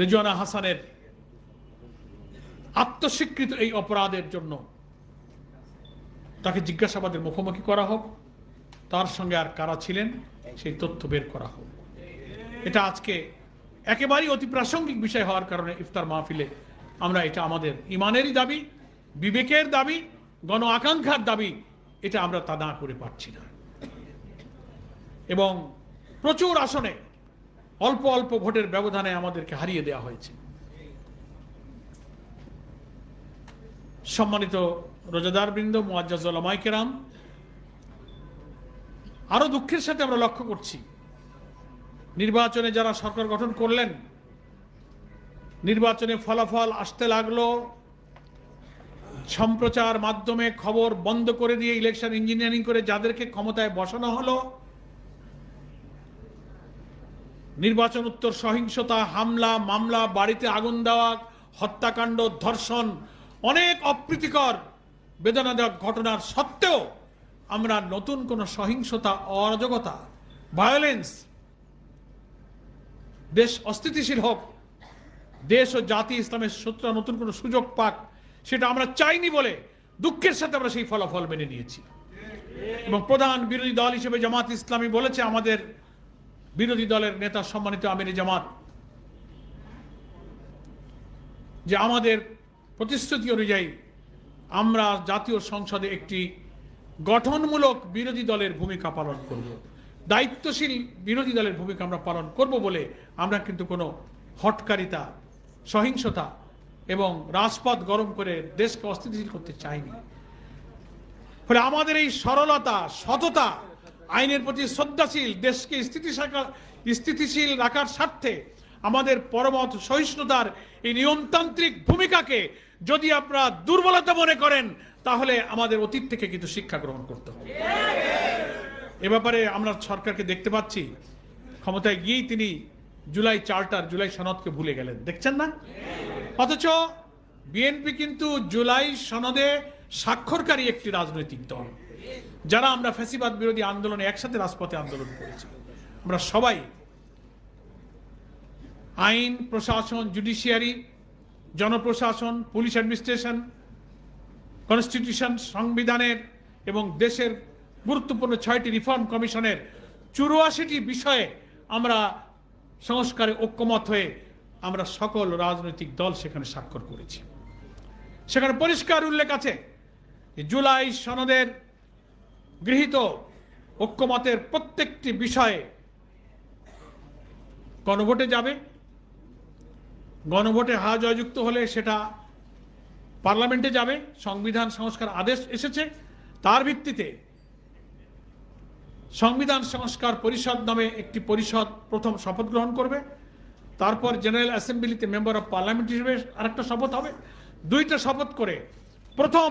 রিজওয়ানা হাসানের আত্মস্বীকৃত এই অপরাধের জন্য তাকে জিজ্ঞাসাবাদের মুখোমুখি করা হোক, তার সঙ্গে আর কারা ছিলেন সেই তথ্য বের করা হোক। এটা আজকে একেবারেই অতি প্রাসঙ্গিক বিষয় হওয়ার কারণে ইফতার মাহফিলে আমরা এটা আমাদের ইমানেরই দাবি, বিবেকের দাবি, গণ আকাঙ্ক্ষার দাবি, এটা আমরা তা না করে পারছি না। এবং প্রচুর আসনে অল্প অল্প ভোটের ব্যবধানে আমাদেরকে হারিয়ে দেওয়া হয়েছে। সম্মানিত রোজাদার বৃন্দ, মুআজ্জাজ উলামায়ে কেরাম, আরো দুঃখের সাথে আমরা লক্ষ্য করছি নির্বাচনে যারা সরকার গঠন করলেন, নির্বাচনে ফলাফল আসতে লাগলো, সম্প্রচার মাধ্যমে খবর বন্ধ করে দিয়ে ইলেকশন ইঞ্জিনিয়ারিং করে যাদেরকে ক্ষমতায় বসানো হলো, নির্বাচন উত্তর সহিংসতা, হামলা, মামলা, বাড়িতে আগুন দেওয়া, হত্যাকাণ্ড, ধর্ষণ, অনেক অপ্রীতিকর বেদনাদায়ক ঘটনার সত্ত্বেও আমরা নতুন কোন সহিংসতা, অরাজকতা, ভায়োলেন্স, দেশ অস্থিতিশীল হোক, দেশ ও জাতি ইসলামের শত্রুরা নতুন কোন সুযোগ পাক, সেটা আমরা চাইনি বলে দুঃখের সাথে আমরা সেই ফলাফল মেনে নিয়েছি। এবং প্রধান বিরোধী দল হিসেবে জামাত ইসলামী বলেছে, আমাদের বিরোধী দলের নেতা সম্মানিত আমির জামাত, যে আমাদের প্রতিশ্রুতি অনুযায়ী আমরা জাতীয় সংসদে একটি গঠনমূলক বিরোধী দলের ভূমিকা পালন করব, দায়িত্বশীল বিরোধী দলের ভূমিকা আমরা পালন করব বলে আমরা কিন্তু কোনো হটকারিতা, সহিংসতা এবং রাজপথ গরম করে দেশকে অস্থিতিশীল করতে চাইনি। ফলে আমাদের এই সরলতা, সততা, আইনের প্রতি শ্রদ্ধাশীল, দেশকে স্থিতিশীল রাখার স্বার্থে আমাদের পরমত সহিষ্ণুতার এই নিয়মতান্ত্রিক ভূমিকাকে যদি আপনারা দুর্বলতা মনে করেন, তাহলে আমাদের অতীত থেকে কিন্তু শিক্ষা গ্রহণ করতে হবে। এ ব্যাপারে আমরা সরকারকে দেখতে পাচ্ছি, ক্ষমতায় গিয়েই তিনি জুলাই চার্টার, জুলাই সনদকে ভুলে গেলেন, দেখছেন না? অথচ বিএনপি কিন্তু জুলাই সনদে স্বাক্ষরকারী একটি রাজনৈতিক দল, যারা আমরা ফ্যাসিবাদ বিরোধী আন্দোলনে একসাথে রাজপথে আন্দোলন করেছি। আমরা সবাই আইন প্রশাসন, জুডিশিয়ারি, জনপ্রশাসন, পুলিশ অ্যাডমিনিস্ট্রেশন, কনস্টিটিউশন, সংবিধানের এবং দেশের গুরুত্বপূর্ণ 6টি রিফর্ম কমিশনের 84টি বিষয়ে আমরা সংস্কারে ঐক্যমত হয়ে আমরা সকল রাজনৈতিক দল সেখানে স্বাক্ষর করেছি। সেখানে পরিষ্কার উল্লেখ আছে যে জুলাই সনদের গৃহীত ঐক্যমতের প্রত্যেকটি বিষয়ে গণভোটে যাবে। গণভোটে হা জয়যুক্ত হলে সেটা পার্লামেন্টে যাবে। সংবিধান সংস্কার আদেশ এসেছে, তার ভিত্তিতে সংবিধান সংস্কার পরিষদ নামে একটি পরিষদ প্রথম শপথ গ্রহণ করবে। তারপর জেনারেল অ্যাসেম্বলিতে মেম্বার অফ পার্লামেন্ট হিসেবে আরেকটা শপথ হবে। 2টা শপথ করে প্রথম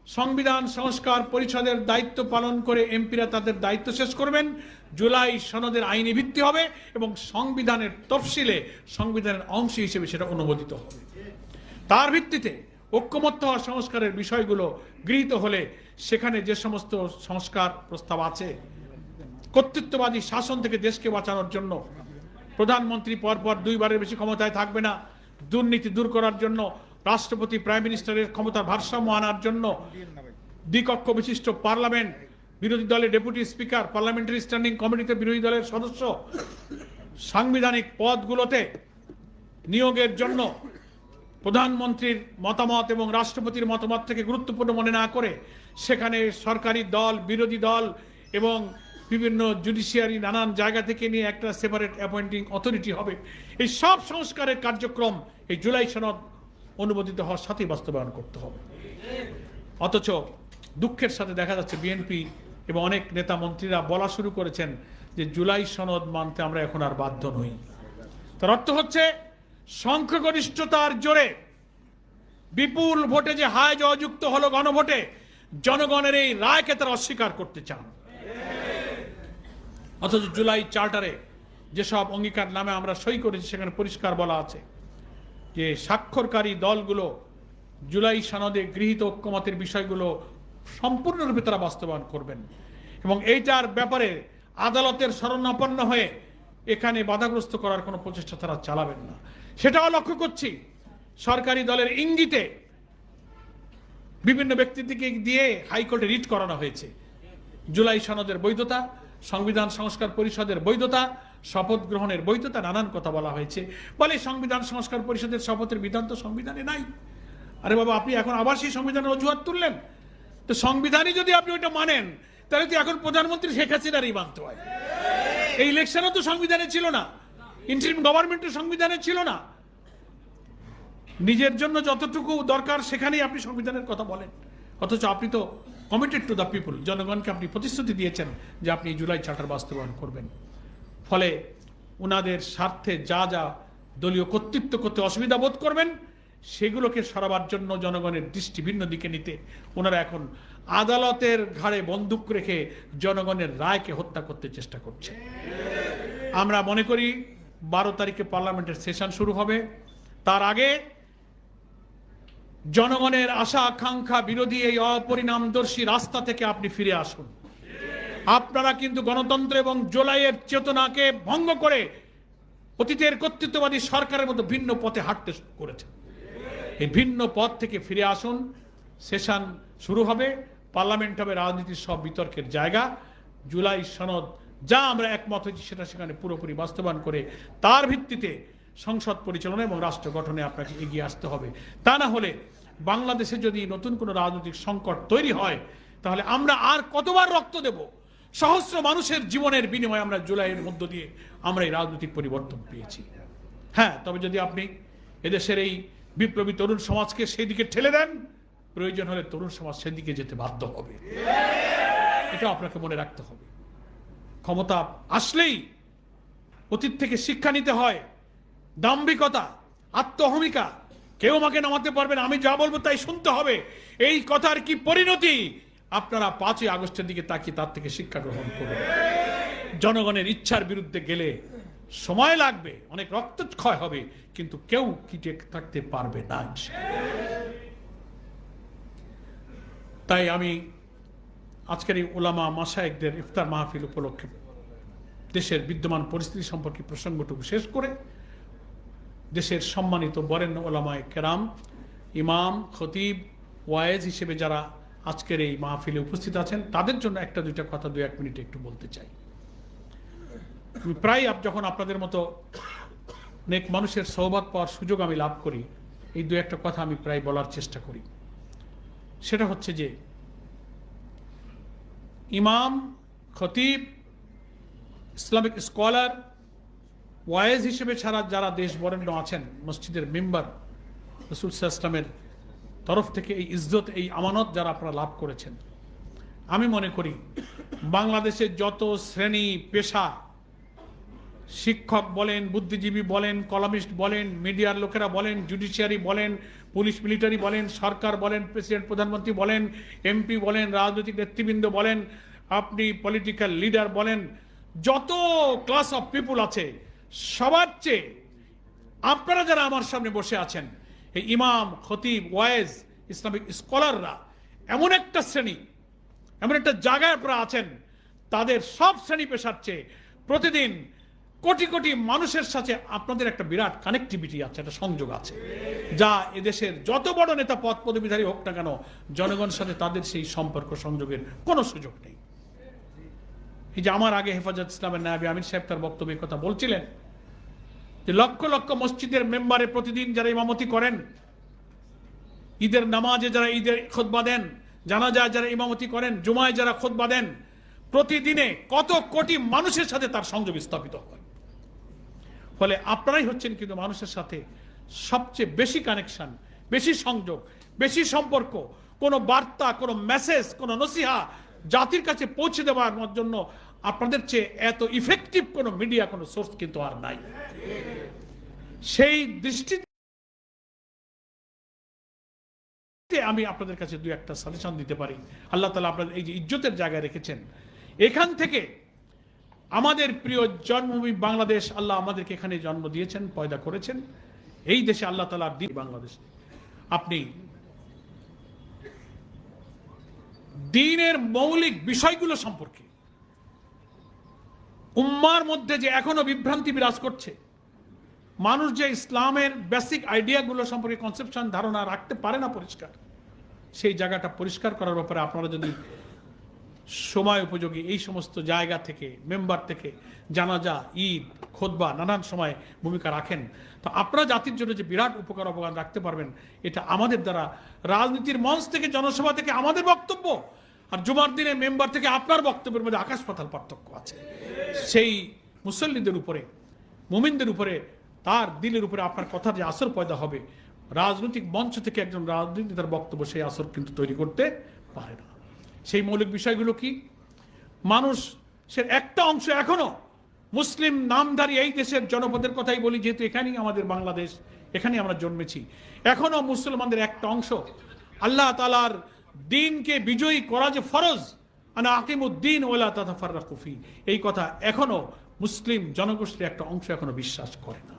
সংবিধান সংস্কার পরিষদের দায়িত্ব পালন করে এমপিরা তাদের দায়িত্ব শেষ করবেন। জুলাই সনদের আইনি ভিত্তি হবে এবং সংবিধানের তফসিলে সংবিধানের অংশ হিসেবে সেটা অনুমোদিত হবে। তার ভিত্তিতে ঐক্যমত্য হওয়া সংস্কারের বিষয়গুলো গৃহীত হলে সেখানে যে সমস্ত সংস্কার প্রস্তাব আছে, কর্তৃত্ববাদী শাসন থেকে দেশকে বাঁচানোর জন্য প্রধানমন্ত্রী পরপর 2বারের বেশি ক্ষমতায় থাকবে না, দুর্নীতি দূর করার জন্য রাষ্ট্রপতি প্রাইম মিনিস্টারের ক্ষমতার ভারসাম্য আনার জন্য দ্বিকক্ষ বিশিষ্ট পার্লামেন্ট, বিরোধী দলের ডেপুটি স্পিকার, পার্লামেন্টারি স্ট্যান্ডিং কমিটিতে বিরোধী দলের সদস্য, সাংবিধানিক পদগুলোতে নিয়োগের জন্য প্রধানমন্ত্রীর মতামত এবং রাষ্ট্রপতির মতামত থেকে গুরুত্বপূর্ণ মনে না করে সেখানে সরকারি দল, বিরোধী দল এবং বিভিন্ন জুডিশিয়ারি নানান জায়গা থেকে নিয়ে একটা সেপারেট অ্যাপয়েন্টিং অথরিটি হবে। এই সব সংস্কারের কার্যক্রম এই জুলাই সনদ অনুমোদিত হওয়ার সাথেই বাস্তবায়ন করতে হবে। অথচ দুঃখের সাথে দেখা যাচ্ছে বিএনপি এবং অনেক নেতা মন্ত্রীরা বলা শুরু করেছেন যে জুলাই সনদ মানতে আমরা এখন আর বাধ্য নই। তার অর্থ হচ্ছে সংখ্যাগরিষ্ঠতার জোরে বিপুল ভোটে যে হায় জয়যুক্ত হলো গণভোটে, জনগণের এই রায়কে তারা অস্বীকার করতে চান। অথচ জুলাই চার্টারে যেসব অঙ্গীকার নামে আমরা সই করেছি সেখানে পরিষ্কার বলা আছে যে স্বাক্ষরকারী দলগুলো জুলাই সনদে গৃহীত ঐক্যমতের বিষয়গুলো সম্পূর্ণরূপে তারা বাস্তবায়ন করবেন এবং এইটার ব্যাপারে আদালতের শরণাপন্ন হয়ে এখানে বাধাগ্রস্ত করার কোনো প্রচেষ্টা তারা চালাবেন না। সেটাও লক্ষ্য করছি সরকারি দলের ইঙ্গিতে বিভিন্ন ব্যক্তিকে দিয়ে হাইকোর্টে রিট করানো হয়েছে। জুলাই সনদের বৈধতা, সংবিধান সংস্কার পরিষদের বৈধতা, শপথ গ্রহণের বৈধতা, নানান কথা বলা হয়েছে। বলে সংবিধান সংস্কার পরিষদের শপথের বিধান তো সংবিধানে নাই। আরে বাবা, আপনি এখন আবার সেই সংবিধানের অজুহাত তুললেন। তো সংবিধানই যদি আপনি ওইটা মানেন তাহলে তো এখন প্রধানমন্ত্রী শেখ হাসিনারই মানতে হয়। এই ইলেকশনও তো সংবিধানে ছিল না, ইন্টারিম গভর্নমেন্টও সংবিধানে ছিল না। নিজের জন্য যতটুকু দরকার সেখানেই আপনি সংবিধানের কথা বলেন, অথচ আপনি তো কমিটেড টু দ্য পিপুল, জনগণকে আপনি প্রতিশ্রুতি দিয়েছেন যে আপনি জুলাই চার্টার বাস্তবায়ন করবেন। ফলে ওনাদের স্বার্থে যা যা দলীয় কর্তৃত্ব করতে অসুবিধা বোধ করবেন সেগুলোকে সরাবার জন্য জনগণের দৃষ্টি ভিন্ন দিকে নিতে ওনারা এখন আদালতের ঘাড়ে বন্দুক রেখে জনগণের রায়কে হত্যা করতে চেষ্টা করছে। আমরা মনে করি 12 তারিখে পার্লামেন্টের সেশন শুরু হবে। তার আগে জনগণের আশা আকাঙ্ক্ষা বিরোধী এই অপরিণামদর্শী রাস্তা থেকে আপনি ফিরে আসুন। আপনারা কিন্তু গণতন্ত্র এবং জুলাইয়ের চেতনাকে ভঙ্গ করে অতীতের কর্তৃত্ববাদী সরকারের মতো ভিন্ন পথে হাঁটতে শুরু করেছেন। এই ভিন্ন পথ থেকে ফিরে আসুন। সেশন শুরু হবে, পার্লামেন্ট হবে রাজনীতির সব বিতর্কের জায়গা। জুলাই সনদ যা আমরা একমত হয়েছি সেটা সেখানে পুরোপুরি বাস্তবায়ন করে তার ভিত্তিতে সংসদ পরিচালনা এবং রাষ্ট্র গঠনে আপনাকে এগিয়ে আসতে হবে। তা না হলে বাংলাদেশে যদি নতুন কোনো রাজনৈতিক সংকট তৈরি হয় তাহলে আমরা আর কতবার রক্ত দেব? সহস্র মানুষের জীবনের বিনিময়ে আমরা জুলাইয়ের মধ্য দিয়ে আমরা এই রাজনৈতিক পরিবর্তন পেয়েছি। হ্যাঁ, তবে যদি আপনি এদেশের এই বিপ্লবী তরুণ সমাজকে সেই দিকে ঠেলে দেন, প্রয়োজন হলে তরুণ সমাজ সেদিকে যেতে বাধ্য হবে। এটা আপনাকে মনে রাখতে হবে। ক্ষমতা আসলেই অতীত থেকে শিক্ষা নিতে হয়। দাম্ভিকতা, আত্মহমিকা, কেউ আমাকে নামাতে পারবে না, আমি যা বলবো তাই শুনতে হবে, এই কথার কি পরিণতি আপনারা 5ই আগস্টের দিকে তাকিয়ে তার থেকে শিক্ষা গ্রহণ করবেন। জনগণের ইচ্ছার বিরুদ্ধে গেলে সময় লাগবে, অনেক রক্তক্ষয় হবে, কিন্তু কেউ টিকে থাকতে পারবে না। তাই আমি আজকের এই ওলামা মাশায়েখদের ইফতার মাহফিল উপলক্ষে দেশের বিদ্যমান পরিস্থিতি সম্পর্কে প্রসঙ্গটুকু শেষ করে দেশের সম্মানিত বরেণ্য ওলামায়ে কেরাম, ইমাম, খতিব, ওয়ায়েজ হিসেবে যারা আজকের এই মাহফিলে উপস্থিত আছেন, তাদের জন্য একটা দুইটা কথা 2-1 মিনিটে একটু বলতে চাই। আমি প্রায় যখন আপনাদের মতো নেক মানুষের সহবত পাওয়ার সুযোগ আমি লাভ করি, এই 2-1টা কথা আমি প্রায় বলার চেষ্টা করি। সেটা হচ্ছে যে ইমাম, খতিব, ইসলামিক স্কলার, ওয়ায়েজ হিসেবে ছাড়া যারা দেশ বরেণ্য আছেন, মসজিদের মেম্বার, রাসূল সাল্লাল্লাহু আলাইহি ওয়াসাল্লামের তরফ থেকে এই ইজ্জত, এই আমানত যারা আপনারা লাভ করেছেন, আমি মনে করি বাংলাদেশের যত শ্রেণী পেশা, শিক্ষক বলেন, বুদ্ধিজীবী বলেন, কলামিস্ট বলেন, মিডিয়ার লোকেরা বলেন, জুডিশিয়ারি বলেন, পুলিশ মিলিটারি বলেন, সরকার বলেন, প্রেসিডেন্ট প্রধানমন্ত্রী বলেন, এমপি বলেন, রাজনৈতিক নেতৃবৃন্দ বলেন, আপনি পলিটিক্যাল লিডার বলেন, যত ক্লাস অফ পিপুল আছে, সবার চেয়ে আপনারা যারা আমার সামনে বসে আছেন, এই ইমাম, খতিব, ওয়ায়েজ, ইসলামিক স্কলাররা এমন একটা শ্রেণী, এমন একটা জায়গায় আপনারা আছেন, তাদের সব শ্রেণী পেশার চেয়ে প্রতিদিন কোটি কোটি মানুষের সাথে আপনাদের একটা বিরাট কানেক্টিভিটি আছে, একটা সংযোগ আছে, যা এদেশের যত বড় নেতা, পদ পদবীধারী হোক না কেন, জনগণের সাথে তাদের সেই সম্পর্ক সংযোগের কোনো সুযোগ নেই। এই যে আমার আগে হেফাজত ইসলামের নায়েবে আমির সাহেব তার বক্তব্যের কথা বলছিলেন, যে লক্ষ লক্ষ মসজিদের মেম্বারে প্রতিদিন যারা ইমামতি করেন, ঈদের নামাজে যারা ঈদের খুতবা দেন, জানাজায় যারা ইমামতি করেন, জুমায় যারা খুতবা দেন, প্রতিদিনে কত কোটি মানুষের সাথে তার সংযোগ স্থাপিত হয়। ফলে আপনারাই হচ্ছেন কিন্তু মানুষের সাথে সবচেয়ে বেশি কানেকশন, বেশি সংযোগ, বেশি সম্পর্ক। কোনো বার্তা, কোনো মেসেজ, কোনো নসিহা জাতির কাছে পৌঁছে দেওয়ার জন্য আপনাদের চেয়ে এত ইফেক্টিভ কোনো মিডিয়া, কোনো সোর্স কিন্তু আর নাই। সেই দৃষ্টিতে আমি আপনাদের কাছে 2-1টা সাজেশন দিতে পারি। আল্লাহ তাআলা আপনাদের এই যে ইজ্জতের জায়গায় রেখেছেন, এখান থেকে আমাদের প্রিয় জন্মভূমি বাংলাদেশ, আল্লাহ আমাদেরকে এখানে জন্ম দিয়েছেন, পয়দা করেছেন। এই দেশে আল্লাহ তাআলার দিন বাংলাদেশ, আপনি দ্বীনের মৌলিক বিষয়গুলো সম্পর্কে উম্মার মধ্যে যে এখনো বিভ্রান্তি বিরাজ করছে, মানুষ যে ইসলামের বেসিক আইডিয়াগুলো সম্পর্কে কনসেপশন, ধারণা রাখতে পারে না পরিষ্কার, সেই জায়গাটা পরিষ্কার করার ব্যাপারে আপনারা যদি সময় উপযোগী এই সমস্ত জায়গা থেকে, মেম্বার থেকে, জানাজা, ঈদ, খুতবা, নানান সময় ভূমিকা রাখেন, তো আপনারা জাতির জন্য যে বিরাট উপকার অবদান রাখতে পারবেন, এটা আমাদের দ্বারা, রাজনীতির মঞ্চ থেকে, জনসভা থেকে আমাদের বক্তব্য আর জুমার দিনের মেম্বার থেকে আপনার বক্তব্যের মধ্যে আকাশ পাতাল পার্থক্য আছে। সেই মুসল্লিদের উপরে, মুমিনদের উপরে, তার দিলের উপরে আপনার কথার যে আসর পয়দা হবে, রাজনৈতিক মঞ্চ থেকে একজন রাজনীতির বক্তব্য সেই আসর কিন্তু তৈরি করতে পারে না। সেই মৌলিক বিষয়গুলো কি? মানুষের একটা অংশ এখনো মুসলিম নামধারী এই দেশের জনপদের কথাই বলি, যেহেতু এখানেই আমাদের বাংলাদেশ, এখানেই আমরা জন্মেছি, এখনো মুসলমানদের একটা অংশ আল্লাহ তাআলার দ্বীনকে বিজয়ী করা যে ফরজ, আনা আকিমুদ্দিন ওয়ালা তাতাফাররাকু ফি, এই কথা এখনো মুসলিম জনগোষ্ঠীর একটা অংশ এখনো বিশ্বাস করে না।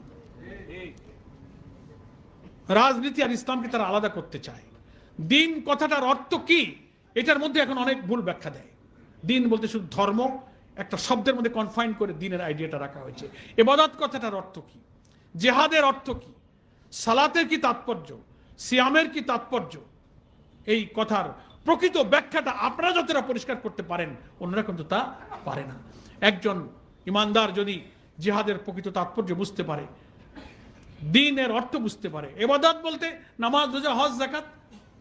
রাজনীতি আর ইসলামকে তারা আলাদা করতে চায়। দ্বীন কথাটার অর্থ কি, এটার মধ্যে এখন অনেক ভুল ব্যাখ্যা দেয়। দ্বীন বলতে শুধু ধর্ম, একটা শব্দের মধ্যে কনফাইন করে দ্বীনের আইডিয়াটা রাখা হয়েছে। ইবাদত কথাটার অর্থ কি, জিহাদের অর্থ কি, সালাতের কি তাৎপর্য, সিয়ামের কি তাৎপর্য, এই কথার প্রকৃত ব্যাখ্যাটা আপনারা যতটা পরিষ্কার করতে পারেন, অন্যরা কিন্তু তা পারে না। একজন ইমানদার যদি জিহাদের প্রকৃত তাৎপর্য বুঝতে পারে, দ্বীনের অর্থ বুঝতে পারে, ইবাদত বলতে নামাজ, রোজা, হজ, যাকাত,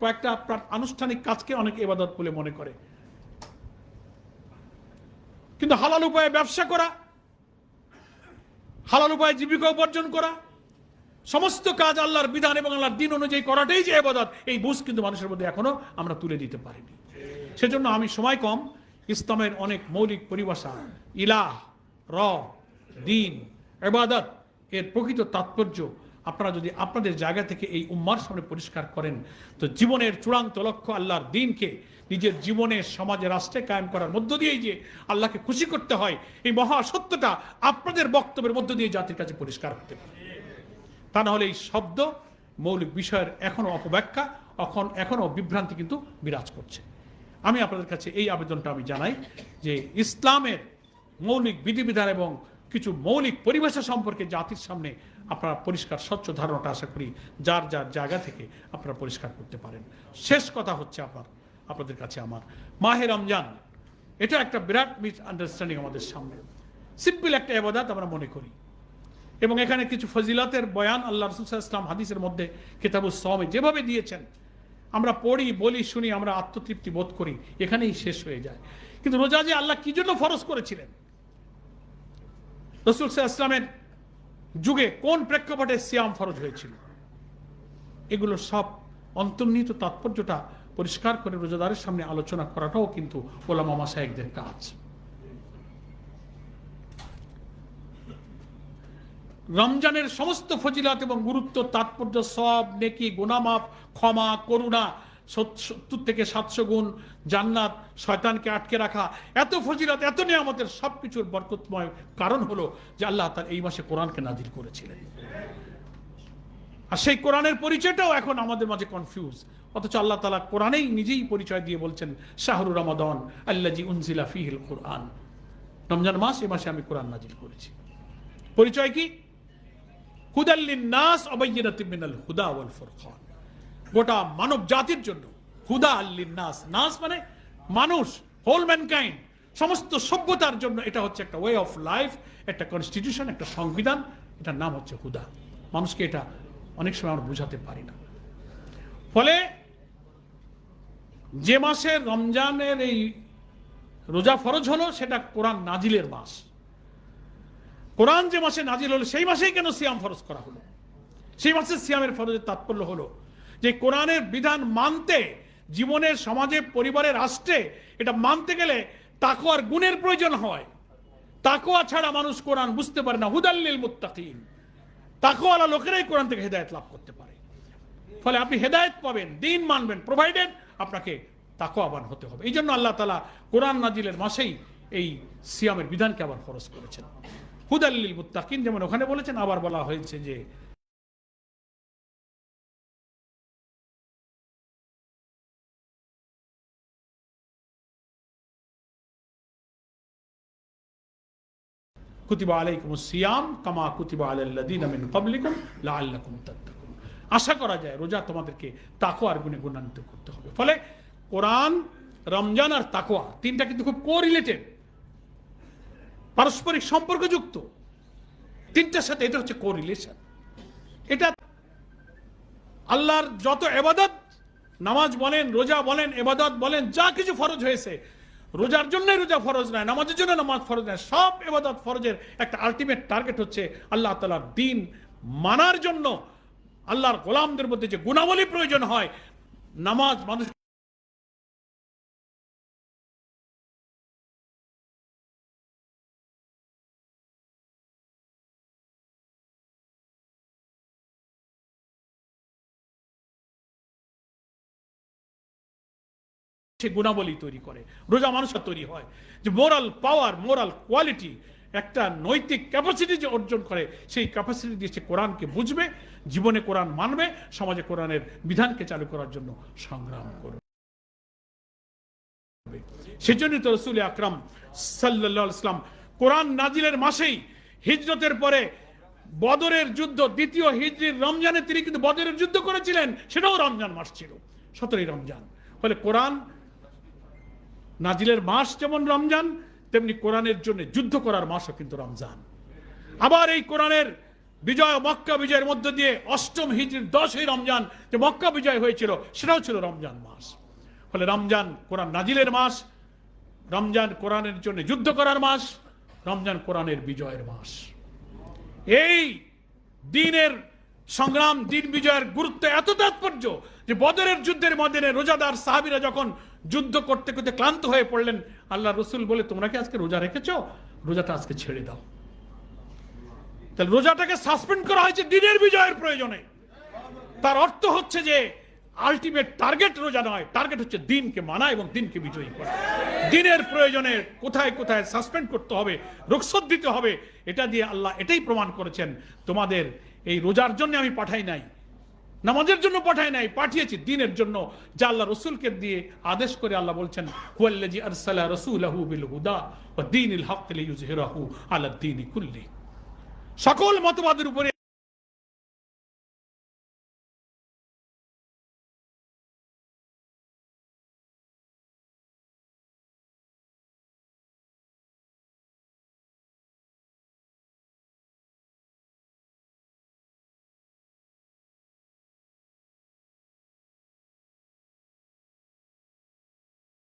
কয়েকটা আনুষ্ঠানিক কাজকে অনেকে ইবাদত বলে মনে করে, কিন্তু হালাল উপায়ে ব্যবসা করা, হালাল উপায়ে জীবিকা উপার্জন করা, সমস্ত কাজ আল্লাহর বিধান এবং আল্লাহর দ্বীন অনুযায়ী করাটাই যে ইবাদত, এই বুঝ কিন্তু মানুষের মধ্যে এখনো আমরা তুলে দিতে পারিনি। সেজন্য আমি সময় কম, ইসলামের অনেক মৌলিক পরিভাষা, ইলাহ, রব, দ্বীন, ইবাদত, এর প্রকৃত তাৎপর্য আপনারা যদি আপনাদের জায়গা থেকে এই উম্মার সামনে পরিষ্কার করেন, তো জীবনের চূড়ান্ত লক্ষ্য আল্লাহর দ্বীনকে নিজের জীবনে, সমাজে, রাষ্ট্রে কায়েম করার মধ্য দিয়েই যে আল্লাহকে খুশি করতে হয়, এই মহা সত্যটা আপনাদের বক্তব্যের মধ্য দিয়ে জাতির কাছে পরিষ্কার হতে পারে। তা না হলে এই শব্দ, মৌলিক বিষয়ের এখনো অপব্যাখ্যা, এখনো বিভ্রান্তি কিন্তু বিরাজ করছে। আমি আপনাদের কাছে এই আবেদনটা আমি জানাই যে ইসলামের মৌলিক বিধিবিধান এবং কিছু মৌলিক পরিবেশের সম্পর্কে জাতির সামনে আপনারা পরিষ্কার স্বচ্ছ ধারণাটা আশা করি যার যার জায়গা থেকে আপনারা পরিষ্কার করতে পারেন। শেষ কথা হচ্ছে আপনাদের কাছে আমার মাহে রমজান এটা একটা বিরাট মিস আন্ডারস্ট্যান্ডিং আমাদের সামনে। সিম্পল একটা ইবাদত আমরা মনে করি এবং এখানে কিছু ফজিলতের বয়ান আল্লাহ রাসূল সাল্লাল্লাহু আলাইহি ওয়াসাল্লাম হাদিসের মধ্যে কিতাবুস সাওমে যেভাবে দিয়েছেন আমরা পড়ি, বলি, শুনি, আমরা আত্মতৃপ্তি বোধ করি, এখানেই শেষ হয়ে যায়। কিন্তু রোজা যে আল্লাহ কি জন্য ফরজ করেছিলেন, রাসূল সাল্লাল্লাহু আলাইহি ওয়াসাল্লামের যুগে কোন প্রেক্ষাপটে সিয়াম ফরজ হয়েছিল, এগুলো সব অন্তর্নিহিত তাৎপর্যটা পরিষ্কার করে রোজাদারের সামনে আলোচনা করাটাও কিন্তু ওলামা মাশায়েখদের কাজ। রমজানের সমস্ত ফজিলত এবং গুরুত্ব, তাৎপর্য, সওয়াব, নেকি, গুনাহ মাফ, ক্ষমা, করুণা, 70 থেকে 700 গুণ, জান্নাত, শয়তানকে আটকে রাখা, এত ফজিলত, এত নিয়ামতের সবকিছুর বরকতময় কারণ হলো যে আল্লাহ তাআলা এই মাসে কোরআনকে নাজিল করেছিলেন। আর সেই কোরআনের পরিচয়টাও এখন আমাদের মাঝে কনফিউজ, অথচ আল্লাহ তাআলা কোরআনেই নিজেই পরিচয় দিয়ে বলছেন শাহরু রমাদান আল্লাযী উনজিলা ফীহিল কুরআন, রমজান মাস, এই মাসে আমি কোরআন নাজিল করেছি। পরিচয় কি? হুদাল লিন-নাস ওয়া বায়্যিনাতিন মিনাল হুদা ওয়াল ফুরকান, গোটা মানব জাতির জন্য। হুদা লিন-নাস, নাস মানে মানুষ, হোল ম্যানকাইন্ড, সমস্ত সভ্যতার জন্য এটা হচ্ছে একটা ওয়ে অফ লাইফ, একটা কনস্টিটিউশন, একটা সংবিধান, এটার নাম হচ্ছে হুদা। মানুষকে এটা অনেক সময় আমরা বোঝাতে পারি না। ফলে যে মাসে রমজানের এই রোজা ফরজ হলো সেটা কোরআন নাজিলের মাস। কোরআন যে মাসে নাজিল হলো সেই মাসেই কেন সিয়াম ফরজ করা হলো? সেই মাসে সিয়ামের ফরজের তাৎপর্য হলো যে কোরআনের বিধান মানতে, জীবনের, সমাজে, পরিবারের, রাষ্ট্রে এটা মানতে গেলে তাকওয়ার গুণের প্রয়োজন হয়। তাকওয়া ছাড়া মানুষ কোরআন বুঝতে পারে না। হুদাল লিল মুত্তাকিন, তাকওয়ালা লোকেরাই কোরআন থেকে হেদায়েত লাভ করতে পারে। ফলে আপনি হেদায়েত পাবেন, দ্বীন মানবেন, প্রোভাইডেড আপনাকে তাকওয়াবান হতে হবে। এই জন্য আল্লাহ তাআলা কোরআন নাজিলের মাসেই এই সিয়ামের বিধানকে আবার ফরজ করেছেন। হুদাল লিল মুত্তাকিন যেমন ওখানে বলেছেন, আবার বলা হয়েছে যে কুতিবা আলাইকুমুস সিয়াম কামা কুতিবা আলাল লাযিনা মিন ক্বাবলিকুম লাআল্লাকুম তাত্তাকুন। আশা করা যায় রোজা তোমাদেরকে তাকওয়ার গুণে গুণান্বিত করতে হবে। ফলে কোরআন, রমজান আর তাকওয়া তিনটা কিন্তু খুব কোরিলেটেড, পারস্পরিক সম্পর্কযুক্ত। তিনটার সাথে এটা হচ্ছে কোরিলেশন। এটা আল্লাহর যত ইবাদত, নামাজ বলেন, রোজা বলেন, ইবাদত বলেন, যা কিছু ফরজ হয়েছে, রোজার জন্যই রোজা ফরজ নয়, নামাজের জন্য নামাজ ফরজ নয়, সব ইবাদত ফরজের একটা আলটিমেট টার্গেট হচ্ছে আল্লাহ তাআলার দ্বীন মানার জন্য আল্লাহর গোলামদের মধ্যে যে গুণাবলী প্রয়োজন হয়, নামাজ মানুষ সে গুণাবলী তৈরি করে। রোজা মানুষের তৈরি হয় যে মোরাল পাওয়ার, মোরাল কোয়ালিটি, একটা নৈতিক ক্যাপাসিটি যে অর্জন করে, সেই ক্যাপাসিটি দিয়ে সে কোরআনকে বুঝবে, জীবনে কোরআন মানবে, সমাজে কোরআনের বিধানকে চালু করার জন্য সংগ্রাম করবে। সেজন্যই তো রাসূল আকরাম সাল্লাল্লাহু আলাইহি ওয়াসাল্লাম কোরআন নাজিলের মাসেই, হিজরতের পরে বদরের যুদ্ধ, দ্বিতীয় হিজরির রমজানে তিনি কিন্তু বদরের যুদ্ধ করেছিলেন, সেটাও রমজান মাস ছিল, 17ই রমজান। ফলে কোরআন নাজিলের মাস যেমন রমজান, তেমনি কোরআনের জন্য যুদ্ধ করার মাসও কিন্তু রমজান। আবার এই কোরআনের বিজয়, মক্কা বিজয়ের মধ্য দিয়ে 8ম হিজরির 10ই রমজান যে মক্কা বিজয় হয়েছিল, সেটাও ছিল রমজান মাস। ফলে রমজান কোরআন নাজিলের মাস, রমজান কোরআনের জন্য যুদ্ধ করার মাস, রমজান কোরআনের বিজয়ের মাস। এই দিনের সংগ্রাম, দিন বিজয়ের গুরুত্ব এত তাৎপর্য যে বদরের যুদ্ধের ময়দানে রোজাদার সাহাবীরা যখন যুদ্ধ করতে করতে ক্লান্ত হয়ে পড়লেন, আল্লাহ রসুল বলে, তোমরা কি আজকে রোজা রেখেছো? রোজাটা আজকে ছেড়ে দাও। তাহলে রোজাটাকে সাসপেন্ড করা হয়েছে দিনের বিজয়ের প্রয়োজনে। তার অর্থ হচ্ছে যে আলটিমেট টার্গেট রোজা নয়, টার্গেট হচ্ছে দিনকে মানা এবং দিনকে বিজয়ী করা। দিনের প্রয়োজনে কোথায় কোথায় সাসপেন্ড করতে হবে, রুখসত দিতে হবে, এটা দিয়ে আল্লাহ এটাই প্রমাণ করেছেন, তোমাদের এই রোজার জন্য আমি পাঠাই নাই, নামাজের জন্য পাঠায় নাই, পাঠিয়েছি দ্বীনের জন্য, যা আল্লাহ রসুলকে দিয়ে আদেশ করে আল্লাহ বলছেন হুয়াল্লাযী আরসালা রাসূলাহু বিল হুদা ওয়া দীনিল হক লিইয়ুযহিরাহু আলা দ্বীনি কুল্লি। সকল মতবাদের উপরে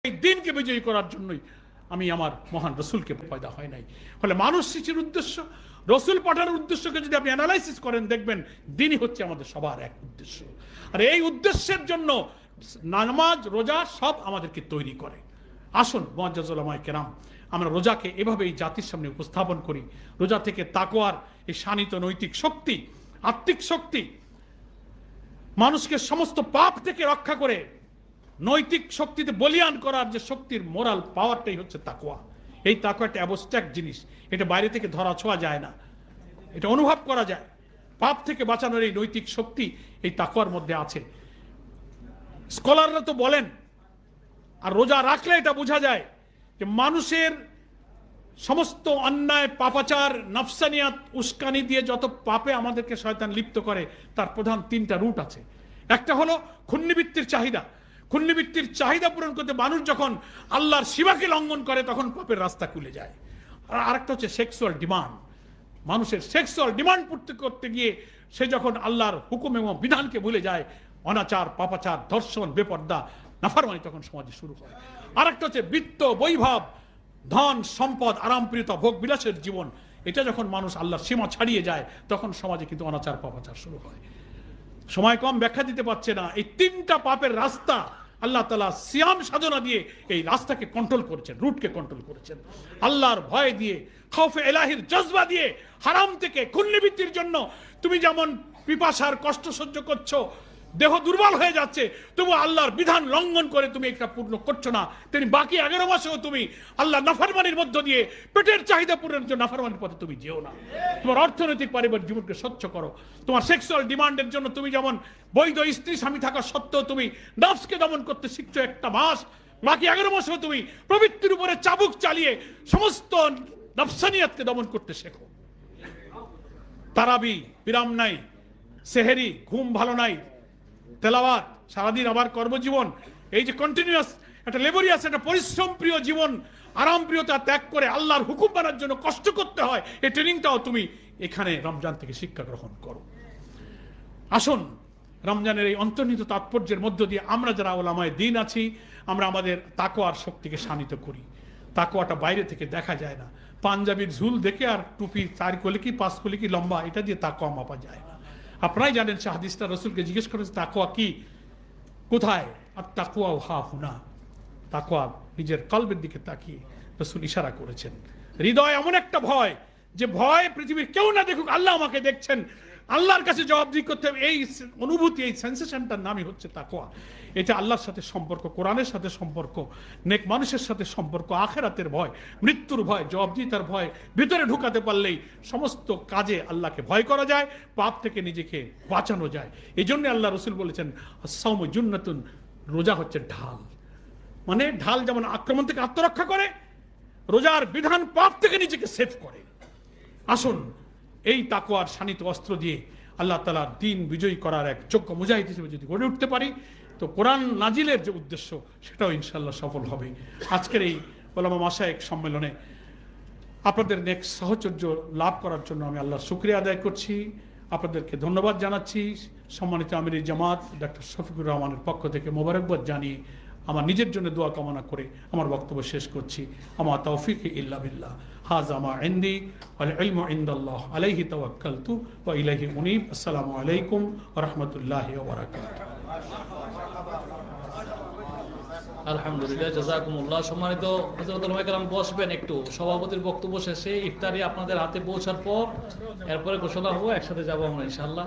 এই দিনকে বিজয়ী করার জন্যই আমি আমার মহান রসুলকে পয়দা হয় নাই। ফলে মানুষ সৃষ্টির উদ্দেশ্য, রসুল পাঠানোর উদ্দেশ্যকে যদি আপনি অ্যানালাইসিস করেন, দেখবেন দিনই হচ্ছে আমাদের সবার এক উদ্দেশ্য। আর এই উদ্দেশ্যের জন্য নামাজ রোজা সব আমাদেরকে তৈরি করে। আসুন মুআজ্জাজ উলামায়ে কেরাম, আমরা রোজাকে এভাবেই জাতির সামনে উপস্থাপন করি। রোজা থেকে তাকওয়ার এই শানিত নৈতিক শক্তি, আত্মিক শক্তি, মানুষকে সমস্ত পাপ থেকে রক্ষা করে নৈতিক শক্তিতে বলিয়ান করার যে শক্তির মোরাল পাওয়ারটাই হচ্ছে তাকওয়া। এই তাকওয়া একটা অ্যাবস্ট্রাক্ট জিনিস, এটা বাইরে থেকে ধরা ছোঁয়া যায় না, এটা অনুভব করা যায়। পাপ থেকে বাঁচানোর এই নৈতিক শক্তি এই তাকওয়ার মধ্যে আছে। স্কলাররা তো বলেন, আর রোজা রাখলে এটা বোঝা যায় যে মানুষের সমস্ত অন্যায়, পাপাচার, নফসানিয়াত, উস্কানি দিয়ে যত পাপে আমাদেরকে শয়তান লিপ্ত করে, তার প্রধান 3টা রুট আছে। একটা হলো ক্ষুণ্ণবৃত্তির চাহিদা। ক্ষুণ্ণবৃত্তির চাহিদা পূরণ করতে মানুষ যখন আল্লাহর সীমাকে লঙ্ঘন করে, তখন পাপের রাস্তা খুলে যায়। আর আরেকটা হচ্ছে সেক্সুয়াল ডিমান্ড। মানুষের সেক্সুয়াল ডিমান্ড পূর্তি করতে গিয়ে সে যখন আল্লাহর হুকুম এবং বিধানকে ভুলে যায়, অনাচার, পাপাচার, ধর্ষণ, বেপর্দা, নাফরমানি তখন সমাজে শুরু হয়। আরেকটা হচ্ছে বিত্ত, বৈভব, ধন সম্পদ, আরামপ্রিয়তা, ভোগ বিলাসের জীবন। এটা যখন মানুষ আল্লাহর সীমা ছাড়িয়ে যায়, তখন সমাজে কিন্তু অনাচার, পাপাচার শুরু হয়। সময় কম, ব্যাখ্যা দিতে পারছে না। এই 3টা পাপের রাস্তা আল্লাহ তাআলা সিয়াম সাধনা দিয়ে এই রাস্তাকে কন্ট্রোল করেছেন, রুটকে কন্ট্রোল করেছেন। আল্লাহর ভয় দিয়ে, খাউফে ইলাহির জজবা দিয়ে, হারাম থেকে, ক্ষুণ্ণবৃত্তির জন্য তুমি যেমন পিপাসার কষ্ট সহ্য করছো, দেহ দুর্বল হয়ে যাচ্ছে, তবু আল্লাহর বিধান লঙ্ঘন করে তুমি এটা পূর্ণ করছো না, তিনি বাকি 11 মাসেও তুমি আল্লাহ নাফরমানির মধ্য দিয়ে পেটের চাহিদা পূরণের জন্য নাফরমানির পথে তুমি যেও না। তোমার অর্থনৈতিক পারিবারিক জীবনকে স্বচ্ছ করো। তোমার সেক্সুয়াল ডিমান্ডের জন্য তুমি যেমন বৈধ স্ত্রী স্বামী থাকা সত্ত্বেও তুমি নফসকে দমন করতে শিখছো 1 মাস, বাকি 11 মাসেও তুমি প্রবৃত্তির উপরে চাবুক চালিয়ে সমস্ত নফসানিয়াতকে দমন করতে শেখো। তারাবি বিরাম নাই, সেহেরি ঘুম ভালো নাই, তেলাওয়াত, সারাদিন আবার কর্মজীবন, এই যে কন্টিনিউয়াস একটা লেবরিয়াস, একটা পরিশ্রম প্রিয় জীবন, আরাম প্রিয়তা ত্যাগ করে আল্লাহর হুকুম মানার জন্য কষ্ট করতে হয়, এই ট্রেনিংটাও তুমি এখানে রমজান থেকে শিক্ষা গ্রহণ করো। আসুন রমজানের এই অন্তর্নিহিত তাৎপর্যের মধ্য দিয়ে আমরা যারা উলামায়ে দ্বীন আছি, আমরা আমাদের তাকওয়ার শক্তিকে শানিত করি। তাকওয়াটা বাইরে থেকে দেখা যায় না। পাঞ্জাবির ঝুল দেখে আর টুপি 4 কলি কি 5 কলি কি লম্বা, এটা দিয়ে তাকওয়া মাপা যায় না। আপনারাই জানেন, সে হাদিসটা রসুলকে জিজ্ঞেস করেছে তাকওয়া কি, কোথায়? আর তাকওয়া হা হুনা, তাকওয়া নিজের কলবের দিকে তাকিয়ে রসুল ইশারা করেছেন। হৃদয় এমন একটা ভয়, যে ভয় পৃথিবীর কেউ না দেখুক, আল্লাহ আমাকে দেখছেন, আল্লাহর কাছে জবাবদিহি করতে হবে। এই অনুভূতি, এই সেন্সেশনটার নামই হচ্ছে তাকওয়া। এটা আল্লাহর সাথে সম্পর্ক, কোরআনের সাথে সম্পর্ক, নেক মানুষের সাথে সম্পর্ক, আখেরাতের ভয়, মৃত্যুর ভয়, জবাবদিহিতার ভয় ভিতরে ঢুকাতে পারলেই সমস্ত কাজে আল্লাহকে ভয় করা যায়, পাপ থেকে নিজেকে বাঁচানো যায়। এই জন্য আল্লাহ রসুল বলেছেন আস-সাওমু জুন্নাতুন, রোজা হচ্ছে ঢাল। মানে ঢাল যেমন আক্রমণ থেকে আত্মরক্ষা করে, রোজার বিধান পাপ থেকে নিজেকে সেভ করে। আসুন এই তাকওয়ার শানিত অস্ত্র দিয়ে আল্লাহ তাআলার দ্বীন বিজয়ী করার এক যোগ্য মুজাহিদ হিসেবে যদি গড়ে উঠতে পারি, তো কোরআন নাজিলের যে উদ্দেশ্য সেটাও ইনশাআল্লাহ সফল হবে। আজকের এই উলামা মাশায়েখ সম্মেলনে আপনাদের নেক সাহচর্য লাভ করার জন্য আমি আল্লাহর শুকরিয়া আদায় করছি, আপনাদেরকে ধন্যবাদ জানাচ্ছি। সম্মানিত আমির জামাত ডক্টর শফিকুর রহমানের পক্ষ থেকে মোবারকবাদ জানিয়ে আমার নিজের জন্য দোয়া কামনা করে আমার বক্তব্য শেষ করছি। আমা তৌফিক ইল্লা বিল্লাহ, হাযা মা ইনদি ওয়াল ইলমু ইনদাল্লাহ, আলাইহি তাওয়াক্কালতু ওয়া ইলাইহি উনীব। আসসালামু আলাইকুম ওয়া রাহমাতুল্লাহি ওয়া বারাকাতুহু। আলহামদুলিল্লাহ, জাযাকুমুল্লাহ। সম্মানিত হযরত উলামায়ে কেরাম বসবেন একটু। সভাপতির বক্তব্য শেষে ইফতারি আপনাদের হাতে পৌঁছার পর এরপরে ঘোষণা হবো, একসাথে যাবো আমরা ইনশাআল্লাহ।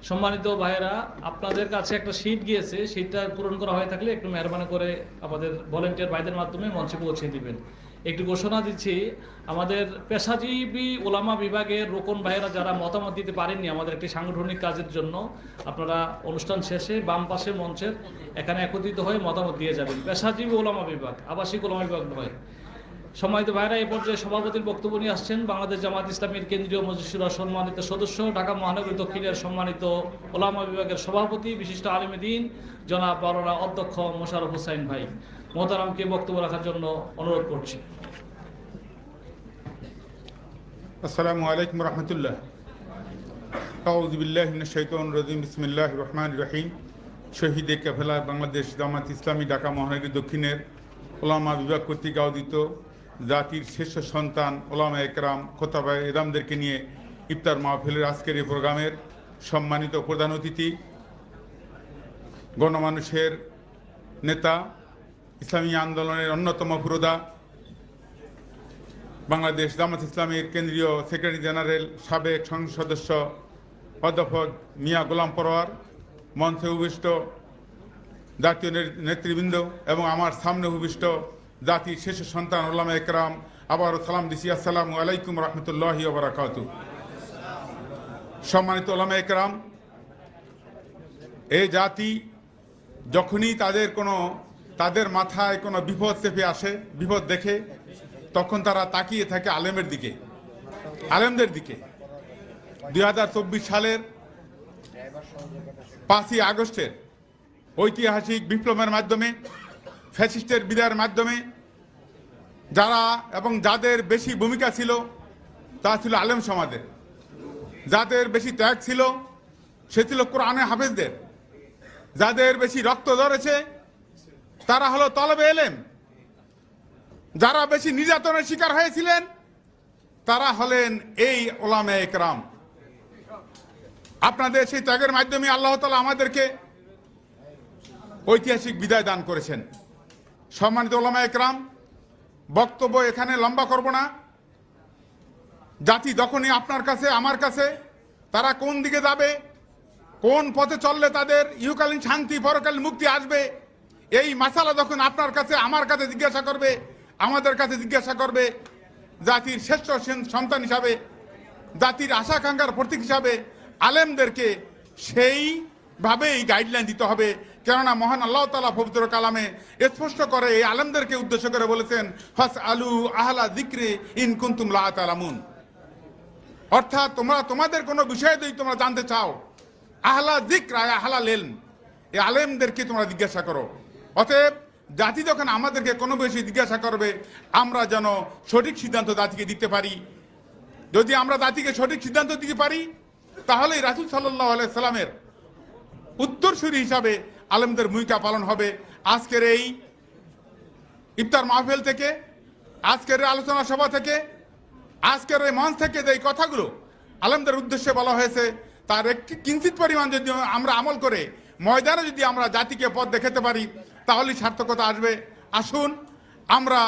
সম্মানিত ভাইয়েরা, আপনাদের কাছে একটা শীট গিয়েছে, শীটটা পূরণ করা হয়ে থাকলে একটু মেহরবানি করে আমাদের ভলেন্টিয়ার ভাইদের মাধ্যমে মঞ্চে পৌঁছে দিবেন। একটি ঘোষণা দিচ্ছি, আমাদের পেশাজীবী ওলামা বিভাগের রোকন ভাইয়েরা যারা মতামত দিতে পারেননি আমাদের একটি সাংগঠনিক কাজের জন্য, আপনারা অনুষ্ঠান শেষে বাম পাশে মঞ্চের এখানে একত্রিত হয়ে মতামত দিয়ে যাবেন। পেশাজীবী ওলামা বিভাগ, আবাসিক ওলামা বিভাগ নয়। সম্মানিত ভাইরা, এ পর্যায়ে সভাপতির বক্তব্য নিয়ে আসছেন বাংলাদেশ জামাত ইসলামীর কেন্দ্রীয় মজলিস শুরার সম্মানিত সদস্য, ঢাকা মহানগরী দক্ষিণের সম্মানিত ওলামা বিভাগের সভাপতি, বিশিষ্ট আলেম দ্বীন জনাব মাওলানা অধ্যক্ষ মোশাররফ হোসাইন ভাই। মোহতারামকে বক্তব্য রাখার জন্য অনুরোধ করছি। আসসালামু আলাইকুম রহমতুল্লাহ। আউযু বিল্লাহি মিনাশ শাইতানির রাজিম। বিসমিল্লাহির রহমানির রহিম। শহীদে কাফেলা বাংলাদেশ জামাত ইসলামী ঢাকা মহানগরী দক্ষিণের ওলামা বিভাগ কর্তৃক আয়োজিত জাতির শ্রেষ্ঠ সন্তান ওলামা একরাম খোতাবায়ে ইরামদেরকে নিয়ে ইফতার মাহফিলের আজকের এই প্রোগ্রামের সম্মানিত প্রধান অতিথি, গণমানুষের নেতা, ইসলামী আন্দোলনের অন্যতম পুরোধা, বাংলাদেশ জামাত ইসলামীর কেন্দ্রীয় সেক্রেটারি জেনারেল সাবেক সংসদ সদস্য অধ্যাপক মিয়া গোলাম পরোয়ার, মঞ্চে উপবিষ্ট জাতীয় নেতৃবৃন্দ এবং আমার সামনে উপবিষ্ট জাতির শ্রেষ্ঠ সন্তান ওলামা একরাম, আবারও সালাম দিছি, আসসালামু আলাইকুম রহমতুল্লাহি ওয়া বারাকাতুহু। সম্মানিত ওলামা একরাম, এই জাতি যখনই তাদের মাথায় কোনো বিপদ চেপে আসে, বিপদ দেখে, তখন তারা তাকিয়ে থাকে আলেমের দিকে, আলেমদের দিকে। 2024 সালের 5ই আগস্টের ঐতিহাসিক বিপ্লবের মাধ্যমে, ফ্যাসিস্টের বিদায়ের মাধ্যমে যারা এবং যাদের বেশি ভূমিকা ছিল তা ছিল আলেম সমাজের, যাদের বেশি ত্যাগ ছিল সে ছিল কোরআনে হাফেজদের, যাদের বেশি রক্ত ঝরেছে তারা হলো তলবে এলেম, যারা বেশি নির্যাতনের শিকার হয়েছিলেন তারা হলেন এই ওলামা একরাম। আপনাদের সেই ত্যাগের মাধ্যমে আল্লাহ তাআলা আমাদেরকে ঐতিহাসিক বিদায় দান করেছেন। সম্মানিত ওলামা একরাম, বক্তব্য এখানে লম্বা করব না। জাতি যখনই আপনার কাছে, আমার কাছে, তারা কোন দিকে যাবে, কোন পথে চললে তাদের ইহকালীন শান্তি পরকালীন মুক্তি আসবে, এই মাসালা যখন আপনার কাছে, আমার কাছে জিজ্ঞাসা করবে, আমাদের কাছে জিজ্ঞাসা করবে, জাতির শ্রেষ্ঠ সন্তান হিসাবে, জাতির আশা আকাঙ্ক্ষার প্রতীক হিসাবে আলেমদেরকে সেইভাবেই গাইডলাইন দিতে হবে। কেননা মহান আল্লাহ তাআলা পবিত্র কালামে স্পষ্ট করে এই আলেমদেরকে উদ্দেশ্য করে বলেছেন, ফাস আলু আহলা যিকরি ইন কুনতুম লা তা'লামুন। অর্থাৎ তোমাদের কোনো বিষয় যদি তোমরা জানতে চাও, আহলা যিকর আহলা ইলম, এই আলেমদেরকে তোমরা জিজ্ঞাসা করো। অতএব জাতি যখন আমাদেরকে কোনো বিষয়ে জিজ্ঞাসা করবে, আমরা যেন সঠিক সিদ্ধান্ত জাতিকে দিতে পারি। যদি আমরা জাতিকে সঠিক সিদ্ধান্ত দিতে পারি, তাহলে রাসূল সাল্লাল্লাহু আলাইহি সাল্লামের উত্তরসূরি হিসাবে আলেমদের ভূমিকা পালন হবে। আজকের এই ইফতার মাহফিল থেকে, আজকের আলোচনা সভা থেকে, আজকের এই মঞ্চ থেকে যে কথাগুলো আলেমদের উদ্দেশ্যে বলা হয়েছে, তার একটি কিঞ্চিত পরিমাণ যদি আমরা আমল করে ময়দানে যদি আমরা জাতিকে পথ দেখাতে পারি, তাহলেই সার্থকতা আসবে। আসুন আমরা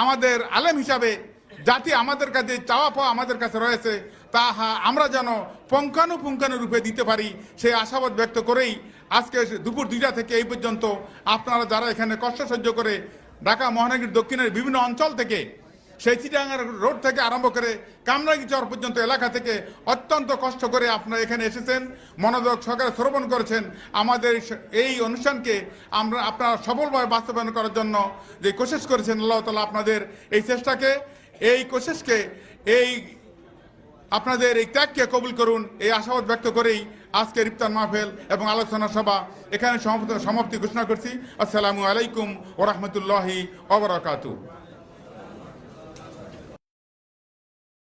আমাদের আলেম হিসাবে জাতি আমাদের কাছে চাওয়া পাওয়া আমাদের কাছে রয়েছে, তা আমরা যেন পুঙ্খানুপুঙ্খানু রূপে দিতে পারি, সেই আশাবাদ ব্যক্ত করেই আজকে দুপুর 2টা থেকে এই পর্যন্ত আপনারা যারা এখানে কষ্ট সহ্য করে ঢাকা মহানগরীর দক্ষিণের বিভিন্ন অঞ্চল থেকে, সেই চিটাগাং রোড থেকে আরম্ভ করে কামরাঙ্গী চর পর্যন্ত এলাকা থেকে অত্যন্ত কষ্ট করে আপনারা এখানে এসেছেন, মনোযোগ সহকারে শ্রবণ করেছেন। আমাদের এই অনুষ্ঠানকে আপনারা সফলভাবে বাস্তবায়ন করার জন্য যে কোশিশ করেছেন, আল্লাহ তাআলা আপনাদের এই চেষ্টাকে, এই কোশিশকে, এই আপনাদের এই ত্যাগকে কবুল করুন, এই আশাবাদ ব্যক্ত করেই আজকের ইফতার মাহফিল এবং আলোচনা সভা এখানে সমাপ্তি ঘোষণা করছি। আসসালামু আলাইকুম ওয়া রাহমাতুল্লাহি ওয়া বারাকাতুহু।